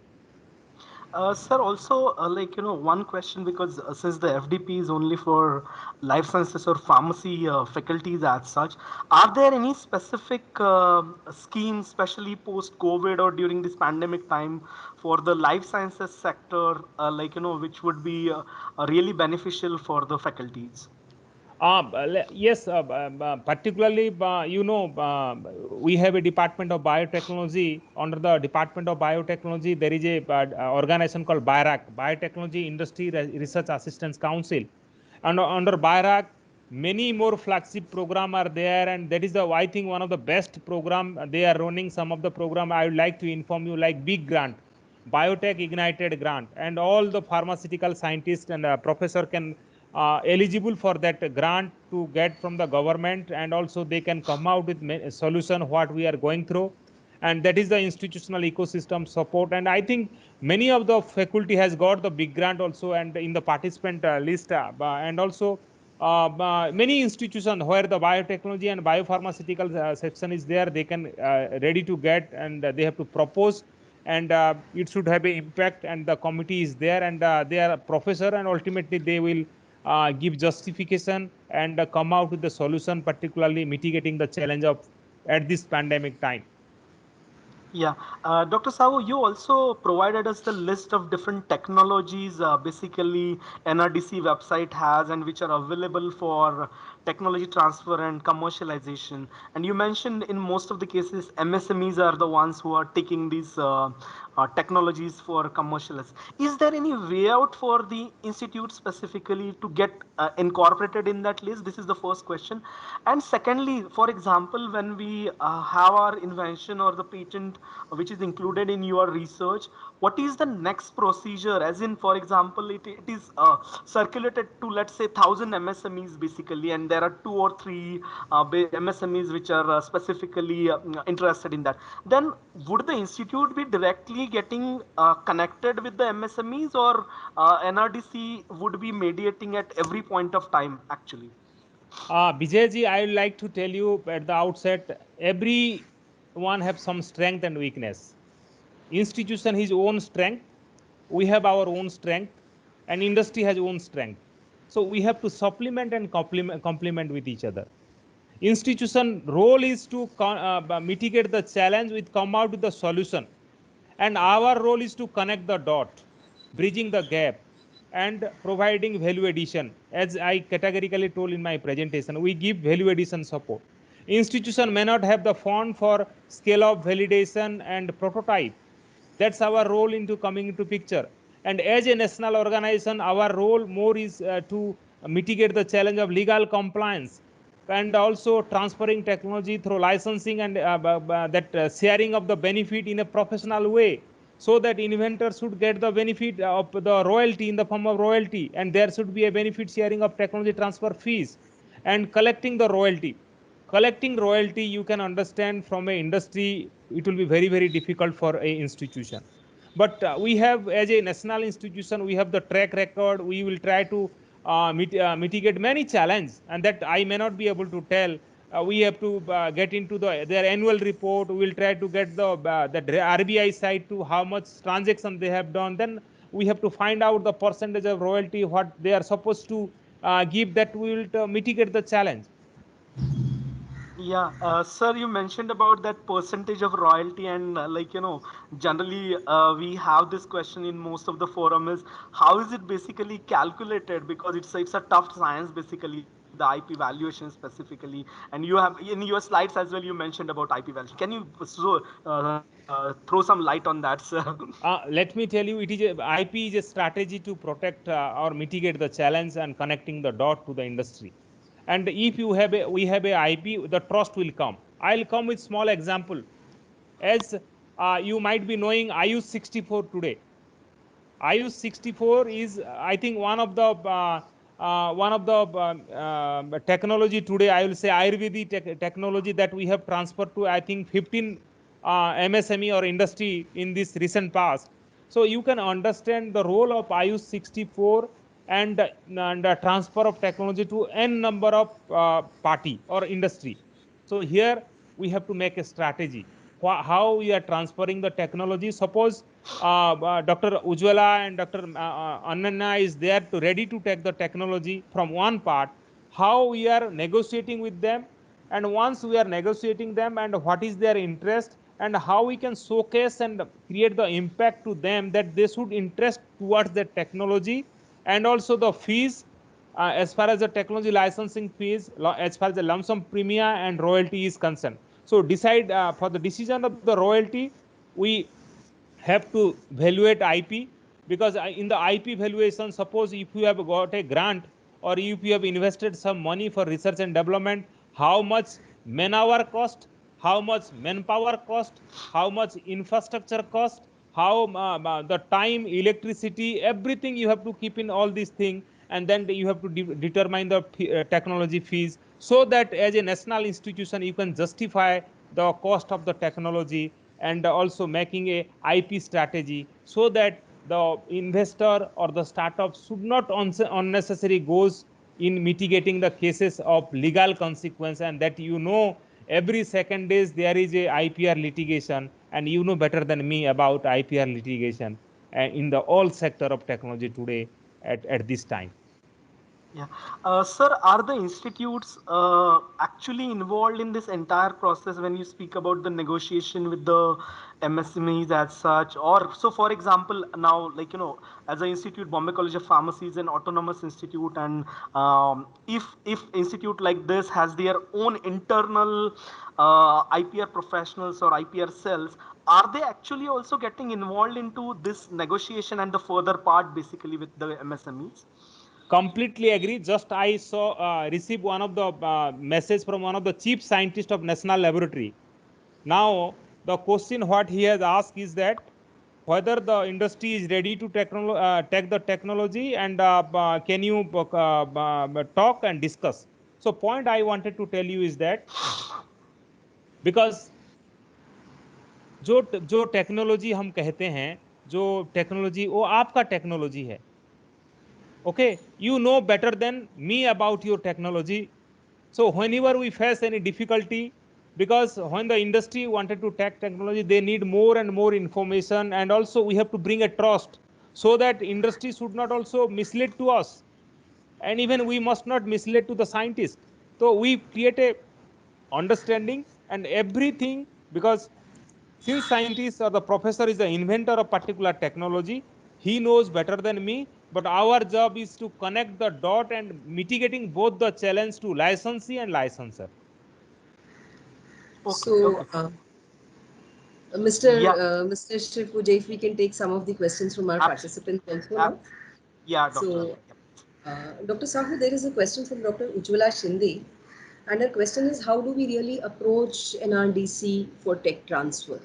Sir, also, one question, because since the FDP is only for life sciences or pharmacy faculties as such, are there any specific schemes, especially post-COVID or during this pandemic time, for the life sciences sector, which would be really beneficial for the faculties? Yes, particularly, we have a Department of Biotechnology. Under the Department of Biotechnology, there is a organization called BIRAC, Biotechnology Industry Research Assistance Council. And under BIRAC, many more flagship program are there, and that is the, I think, one of the best program they are running. Some of the program I would like to inform you, like big grant, Biotech Ignited grant, and all the pharmaceutical scientists and professor can eligible for that grant to get from the government, and also they can come out with a solution what we are going through, and that is the institutional ecosystem support. And I think many of the faculty has got the big grant also, and in the participant list, and also many institutions where the biotechnology and biopharmaceutical section is there, they can ready to get, and they have to propose, and it should have an impact, and the committee is there, and they are a professor, and ultimately they will give justification and come out with the solution, particularly mitigating the challenge of at this pandemic time. Yeah, Dr. Sahu, you also provided us the list of different technologies basically NRDC website has, and which are available for technology transfer and commercialization. And you mentioned in most of the cases MSMEs are the ones who are taking these technologies for commercials. Is there any way out for the institute specifically to get incorporated in that list? This is the first question. And secondly, for example, when we have our invention or the patent which is included in your research, what is the next procedure? As in, for example, it is circulated to, let's say, 1,000 MSMEs basically, and there are 2 or 3 MSMEs which are specifically interested in that. Then would the institute be directly getting connected with the MSMEs, or NRDC would be mediating at every point of time actually? Vijayji, I would like to tell you at the outset, everyone have some strength and weakness. Institution his own strength, we have our own strength, and industry has own strength. So we have to supplement and complement with each other. Institution role is to mitigate the challenge, with come out with the solution, and our role is to connect the dot, bridging the gap, and providing value addition. As I categorically told in my presentation, we give value addition support. Institution may not have the fund for scale of validation and prototype. That's our role into coming into picture. And as a national organization, our role more is to mitigate the challenge of legal compliance, and also transferring technology through licensing, and that sharing of the benefit in a professional way, so that inventors should get the benefit of the royalty in the form of royalty, and there should be a benefit sharing of technology transfer fees, and collecting the royalty. Collecting royalty, you can understand from a industry, it will be very, very difficult for a institution. But we have, as a national institution, we have the track record. We will try to mitigate many challenges, and that I may not be able to tell. We have to get into their annual report. We will try to get the RBI side to how much transaction they have done. Then we have to find out the percentage of royalty, what they are supposed to give, that we will mitigate the challenge. Yeah, sir, you mentioned about that percentage of royalty, and generally we have this question in most of the forum is, how is it basically calculated? Because it's a tough science basically, the IP valuation specifically, and you have in your slides as well, you mentioned about IP valuation. Can you throw some light on that, sir? Let me tell you, IP is a strategy to protect or mitigate the challenge and connecting the dot to the industry. And if we have a IP, the trust will come. I'll come with small example. As you might be knowing, Ayush 64 today. Ayush 64 is, I think, one of the technology today. I will say Ayurvedic technology that we have transferred to, I think, 15 MSME or industry in this recent past. So you can understand the role of Ayush 64 and transfer of technology to n number of party or industry. So here we have to make a strategy how we are transferring the technology. Suppose Dr. Ujjwala and Dr. Ananya is there to ready to take the technology from one part, how we are negotiating with them, and once we are negotiating them, and what is their interest, and how we can showcase and create the impact to them that they should interest towards the technology, and also the fees, as far as the technology licensing fees, as far as the lump sum premia and royalty is concerned. So decide for the decision of the royalty, we have to evaluate IP, because in the IP valuation, suppose if you have got a grant, or if you have invested some money for research and development, how much man-hour cost, how much manpower cost, how much infrastructure cost, how the time, electricity, everything you have to keep in all these things, and then you have to determine the technology fees, so that as a national institution you can justify the cost of the technology, and also making a IP strategy, so that the investor or the startup should not unnecessarily goes in mitigating the cases of legal consequence, and that every second days there is a IPR litigation, and you know better than me about IPR litigation in the all sector of technology today at this time. Yeah. Sir, are the institutes actually involved in this entire process when you speak about the negotiation with the MSMEs as such? Or so, for example, now, like, as an institute, Bombay College of Pharmacy is an autonomous institute, and if institute like this has their own internal IPR professionals or IPR cells, are they actually also getting involved into this negotiation and the further part, basically, with the MSMEs? Completely agree. Just I saw received one of the message from one of the chief scientists of National Laboratory. Now the question what he has asked is that whether the industry is ready to take the technology, and can you talk and discuss. So point I wanted to tell you is that because जो technology हम कहते हैं, जो technology वो आपका technology है. Okay, you know better than me about your technology. So whenever we face any difficulty, because when the industry wanted to take technology, they need more and more information, and also we have to bring a trust so that industry should not also mislead to us, and even we must not mislead to the scientist. So we create a understanding and everything, because since scientist or the professor is the inventor of particular technology, he knows better than me, but our job is to connect the dot and mitigating both the challenge to licensee and licenser. Okay, So, okay. Mr. Yeah, Mr. Shifuja, if we can take some of the questions from our absolutely. participants also now. Yeah, Dr. So, Anand. Yeah. Dr. Sahu, there is a question from Dr. Ujjwala Shinde, and her question is, how do we really approach NRDC for tech transfer?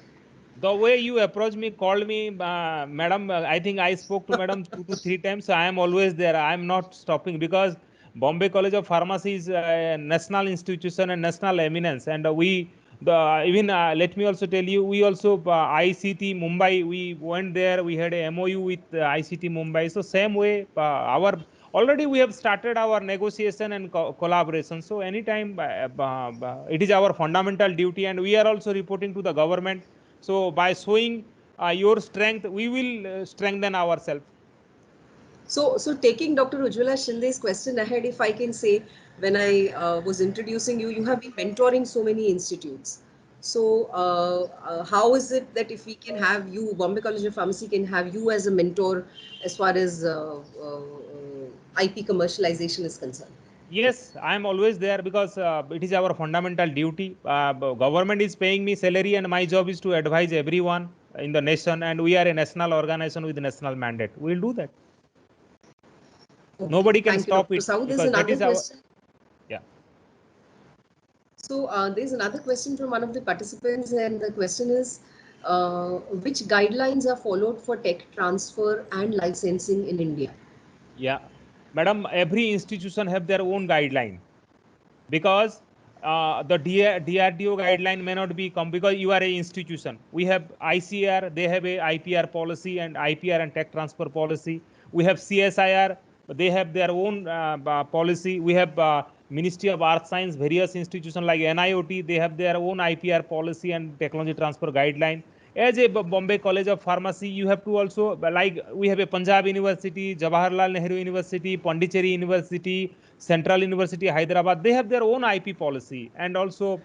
The way you approach me, called me, madam, I think I spoke to madam 2 to 3 times. So I am always there. I am not stopping, because Bombay College of Pharmacy is a national institution and national eminence. And let me also tell you, we also, ICT Mumbai, we went there, we had a MOU with ICT Mumbai. So same way, already we have started our negotiation and collaboration. So anytime, it is our fundamental duty, and we are also reporting to the government. So by showing your strength, we will strengthen ourselves. So taking Dr. Ujjwala Shinde's question ahead, if I can say, when I was introducing you, you have been mentoring so many institutes. So how is it that if we can have you, Bombay College of Pharmacy can have you as a mentor as far as IP commercialization is concerned? Yes, I am always there, because it is our fundamental duty. Government is paying me salary, and my job is to advise everyone in the nation, and we are a national organization with a national mandate. We will do that. Okay. Nobody can Thank you, stop Dr. it, Sahu. There's because that another is our, question. yeah. So there's another question from one of the participants, and the question is, which guidelines are followed for tech transfer and licensing in India? Yeah, madam, every institution have their own guideline, because the DRDO guideline may not be because you are a institution. We have ICR, they have a IPR policy, and IPR and tech transfer policy. We have CSIR, they have their own policy. We have Ministry of Art Science, various institutions like NIOT, they have their own IPR policy and technology transfer guideline. As a Bombay College of Pharmacy, you have to also, like we have a Punjab University, Jawaharlal Nehru University, Pondicherry University, Central University, Hyderabad, they have their own IP policy, and also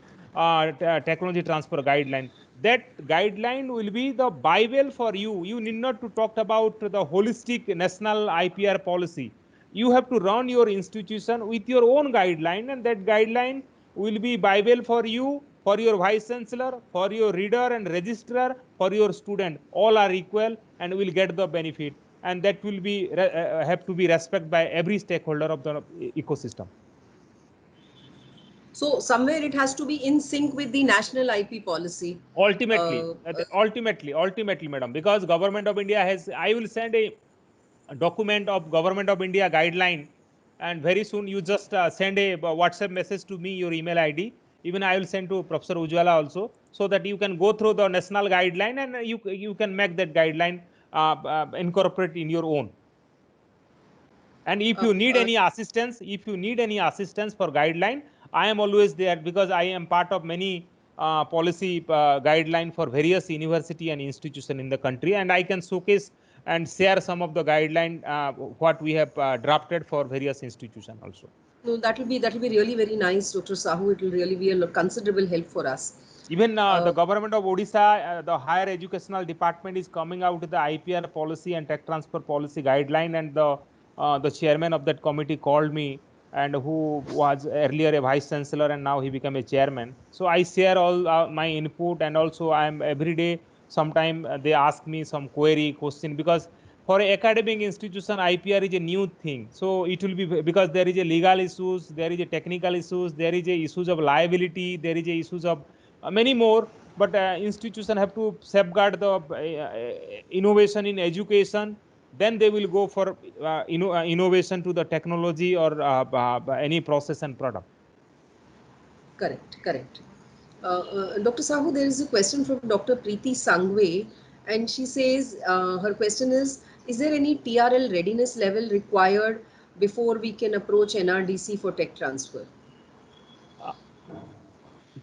technology transfer guideline. That guideline will be the Bible for you. You need not to talk about the holistic national IPR policy. You have to run your institution with your own guideline, and that guideline will be Bible for you, for your vice chancellor, for your reader and registrar, for your student. All are equal and will get the benefit, and that will be have to be respected by every stakeholder of the ecosystem. So somewhere it has to be in sync with the national IP policy. Ultimately, madam, because Government of India has, I will send a document of Government of India guideline, and very soon you just send a WhatsApp message to me, your email ID. Even I will send to Professor Ujjwala also, so that you can go through the national guideline, and you can make that guideline incorporate in your own. And if you need any assistance, for guideline, I am always there, because I am part of many policy guideline for various university and institution in the country, and I can showcase and share some of the guideline what we have drafted for various institutions also. No, that will be really very nice, Dr. Sahu. It will really be a considerable help for us. Even the government of Odisha, the higher educational department is coming out with the IPR policy and tech transfer policy guideline, and the chairman of that committee called me, and who was earlier a vice chancellor and now he became a chairman. So I share all my input, and also I am every day. Sometime they ask me some question, because for an academic institution IPR is a new thing. So it will be, because there is a legal issues, there is a technical issues, there is a issues of liability, there is a issues of many more, but institution have to safeguard the innovation in education. Then they will go for innovation to the technology or any process and product. Correct, correct. Dr. Sahu, there is a question from Dr. Preeti Sangwe, and she says her question is there any TRL readiness level required before we can approach NRDC for tech transfer?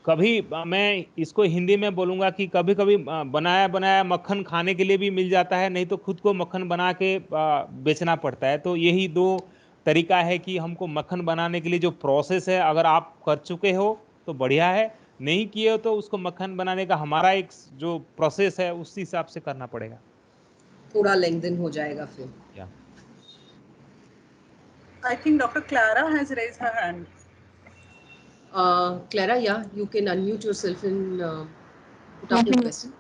कभी मैं इसको हिंदी में बोलूँगा कि कभी कभी बनाया बनाया मक्खन खाने के लिए भी मिल जाता है, नहीं तो खुद को मक्खन बना के बेचना पड़ता है। तो यही दो तरीका है कि हमको मक्खन बनाने के लिए जो प्रोसेस है, अगर आप कर चुके हो तो बढ़िया है, नहीं किए हो तो उसको मक्खन बनाने का हमारा एक जो प्रोसेस है उस हिसाब से करना पड़ेगा, थोड़ा लेंथन हो जाएगा फिर। या I think Dr. Clara has raised her hand. Clara, yeah, you can unmute yourself and put up your question.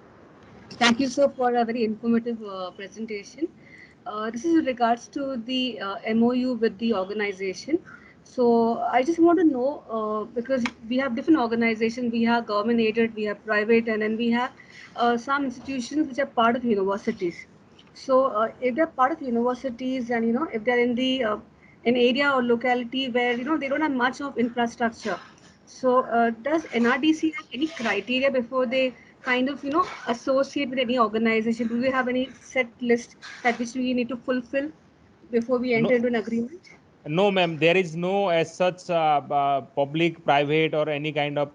Thank you, sir, for a very informative presentation. This is with regards to the MOU with the organization. So I just want to know, because we have different organizations, we have government aided, we have private, and then we have some institutions which are part of universities. So if they're part of universities, and if they're in the an area or locality where they don't have much of infrastructure, so does NRDC have any criteria before they kind of associate with any organization? Do we have any set list that which we need to fulfill before we enter into an agreement? No, ma'am, there is no as such public, private, or any kind of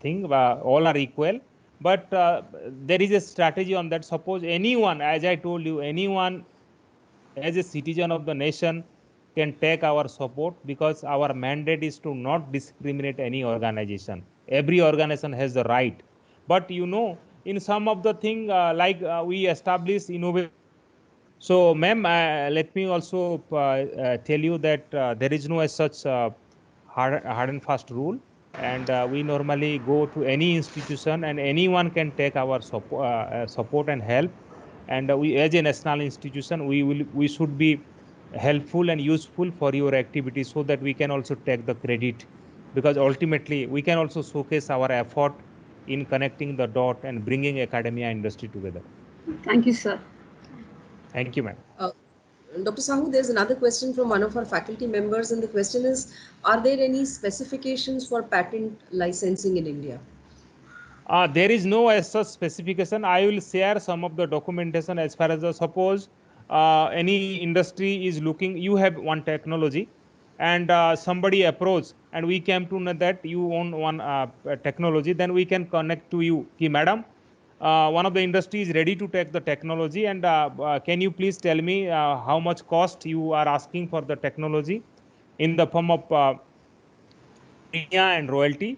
thing. All are equal. But there is a strategy on that. Suppose anyone, as I told you, anyone as a citizen of the nation can take our support, because our mandate is to not discriminate any organization. Every organization has the right. But in some of the thing, like we establish innovation. So, ma'am, let me also tell you that there is no as such hard and fast rule, and we normally go to any institution, and anyone can take our support and help. And we, as a national institution, we should be helpful and useful for your activity, so that we can also take the credit, because ultimately we can also showcase our effort in connecting the dot and bringing academia industry together. Thank you, sir. Thank you, ma'am. Dr. Sahu, there's another question from one of our faculty members, and the question is, are there any specifications for patent licensing in India? There is no as such specification. I will share some of the documentation. As far as suppose any industry is looking, you have one technology, and somebody approach, and we came to know that you own one technology, then we can connect to you. Ki, madam, one of the industry is ready to take the technology, and can you please tell me how much cost you are asking for the technology in the form of and royalty.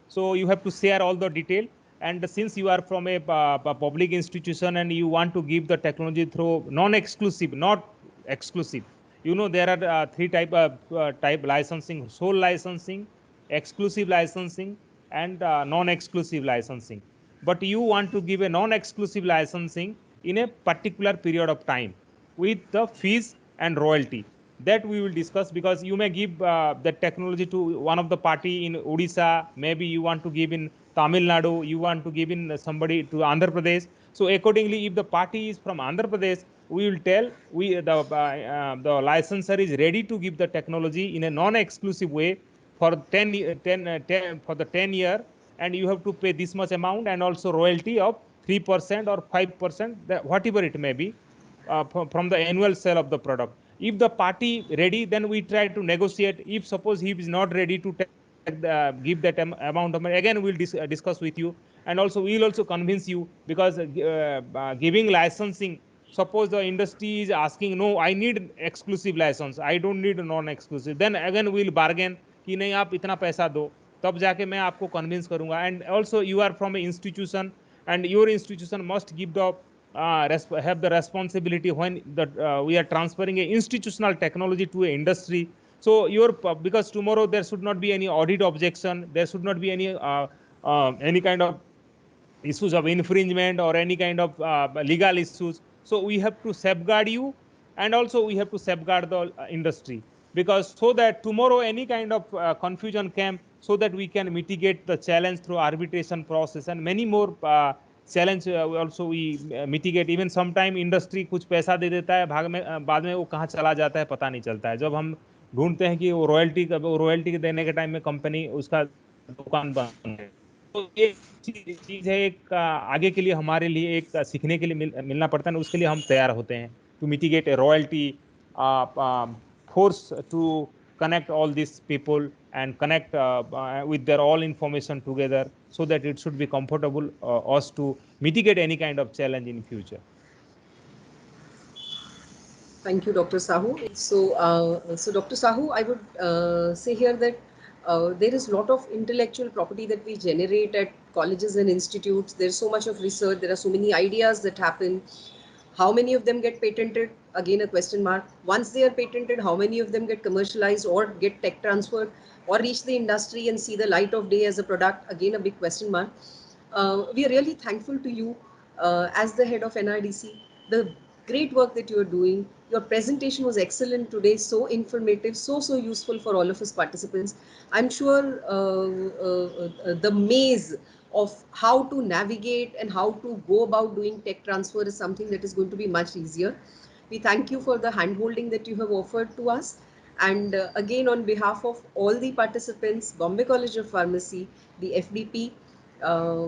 So you have to share all the detail. And since you are from a public institution and you want to give the technology through non-exclusive, not exclusive, there are three type licensing: sole licensing, exclusive licensing, and non-exclusive licensing. But you want to give a non-exclusive licensing in a particular period of time with the fees and royalty. That we will discuss, because you may give the technology to one of the party in Odisha, maybe you want to give in Tamil Nadu, you want to give in somebody to Andhra Pradesh. So accordingly, if the party is from Andhra Pradesh, we will tell the licensor is ready to give the technology in a non-exclusive way for 10 for the 10 year, and you have to pay this much amount, and also royalty of 3% or 5%, whatever it may be, from the annual sale of the product. If the party ready, then we try to negotiate. If suppose he is not ready to give that amount of money, again we'll discuss with you, and also we'll also convince you, because giving licensing suppose the industry is asking, no, I need exclusive license, I don't need non-exclusive, then again we'll bargain कि नहीं आप इतना पैसा दो, तब जाके मैं आपको convince करूंगा. And also you are from an institution, and your institution must give the have the responsibility when we are transferring a institutional technology to a industry. So because tomorrow there should not be any audit objection, there should not be any kind of issues of infringement or any kind of legal issues. So we have to safeguard you, and also we have to safeguard the industry, because so that tomorrow any kind of confusion came, so that we can mitigate the challenge through arbitration process and many more challenge also we mitigate. Even sometime industry कुछ पैसा दे देता है, भाग में बाद में वो कहाँ चला जाता है पता नहीं चलता है. जब हम ढूंढते हैं कि वो रॉयल्टी देने के टाइम में कंपनी उसका दुकान बंद है. तो ये चीज है, एक आगे के लिए हमारे लिए एक सीखने के लिए मिलना पड़ता है, उसके लिए हम तैयार होते हैं to mitigate a royalty force to connect all these people and connect with their all information together, so that it should be comfortable us to mitigate any kind of challenge in future. Thank you, Dr. Sahu. So Dr. Sahu, I would say here that there is a lot of intellectual property that we generate at colleges and institutes. There's so much of research. There are so many ideas that happen. How many of them get patented? Again, a question mark. Once they are patented, how many of them get commercialized or get tech transferred or reach the industry and see the light of day as a product? Again, a big question mark. We are really thankful to you as the head of NRDC. The great work that you are doing. Your presentation was excellent today, so informative, so useful for all of us participants. I'm sure the maze of how to navigate and how to go about doing tech transfer is something that is going to be much easier. We thank you for the handholding that you have offered to us. And again, on behalf of all the participants, Bombay College of Pharmacy, the FDP,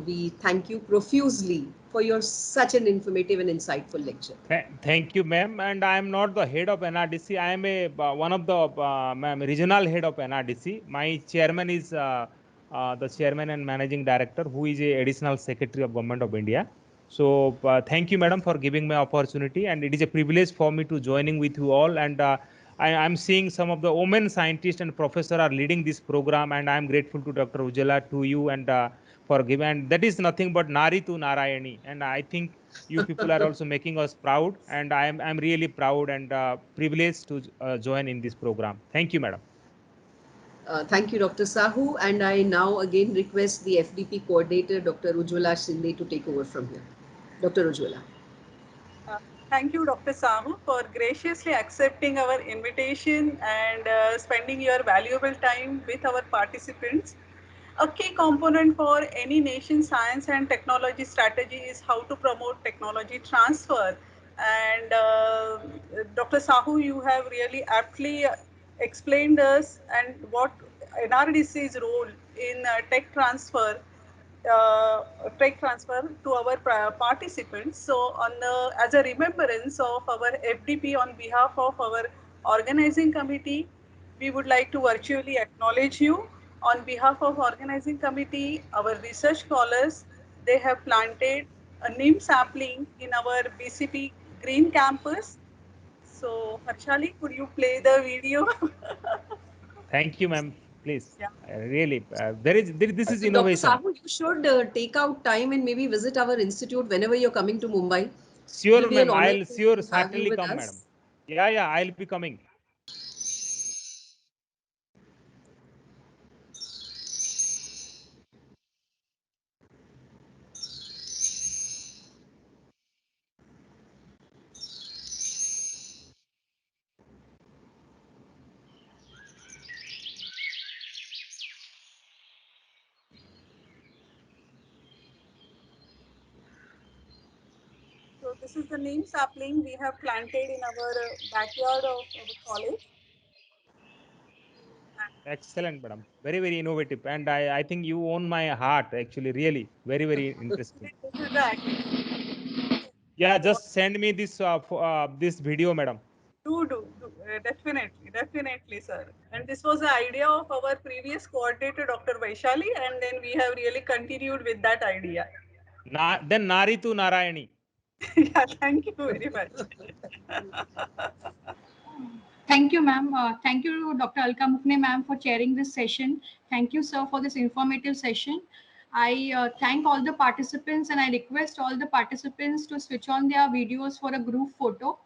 we thank you profusely for your such an informative and insightful lecture. Thank you, ma'am. And I am not the head of NRDC. I am one of the regional head of NRDC. My chairman is the chairman and managing director, who is a additional secretary of Government of India. So thank you, madam, for giving me opportunity, and it is a privilege for me to joining with you all. And I am seeing some of the women scientists and professors are leading this program, and I am grateful to Dr. Ujjwala, to you, and for giving. And that is nothing but Nari to Narayani. And I think you people are also making us proud, and I'm really proud and privileged to join in this program. Thank you, madam. Thank you, Dr. Sahu. And I now again request the FDP coordinator, Dr. Ujjwala Shinde, to take over from here. Dr. Ujjwala. Thank you, Dr. Sahu, for graciously accepting our invitation and spending your valuable time with our participants. A key component for any nation's science and technology strategy is how to promote technology transfer. And Dr. Sahu, you have really aptly explained us and what NRDC's role in tech transfer to our participants. So, as a remembrance of our FDP on behalf of our organizing committee, we would like to virtually acknowledge you. On behalf of organizing committee, our research scholars, they have planted a neem sapling in our BCP Green Campus. So, Harshali, could you play the video? Thank you, ma'am. Please. Yeah. Really, this is Dr. innovation. Sahu, you should take out time and maybe visit our institute whenever you're coming to Mumbai. Sure, It'll be an ma'am. honor I'll to sure have you certainly with come, us. madam. Yeah, I'll be coming. So this is the neem sapling we have planted in our backyard of our college. Excellent, madam. Very innovative, and I think you own my heart. Actually, really, very interesting. This is the activity. Yeah, just send me this video, madam. Definitely, sir. And this was the idea of our previous coordinator, Dr. Vaishali, and then we have really continued with that idea. Then Nari to Narayani. Yeah, thank you very much. Thank you, ma'am. Thank you, Dr. Alka Mukne, ma'am, for chairing this session. Thank you, sir, for this informative session. I thank all the participants and I request all the participants to switch on their videos for a group photo.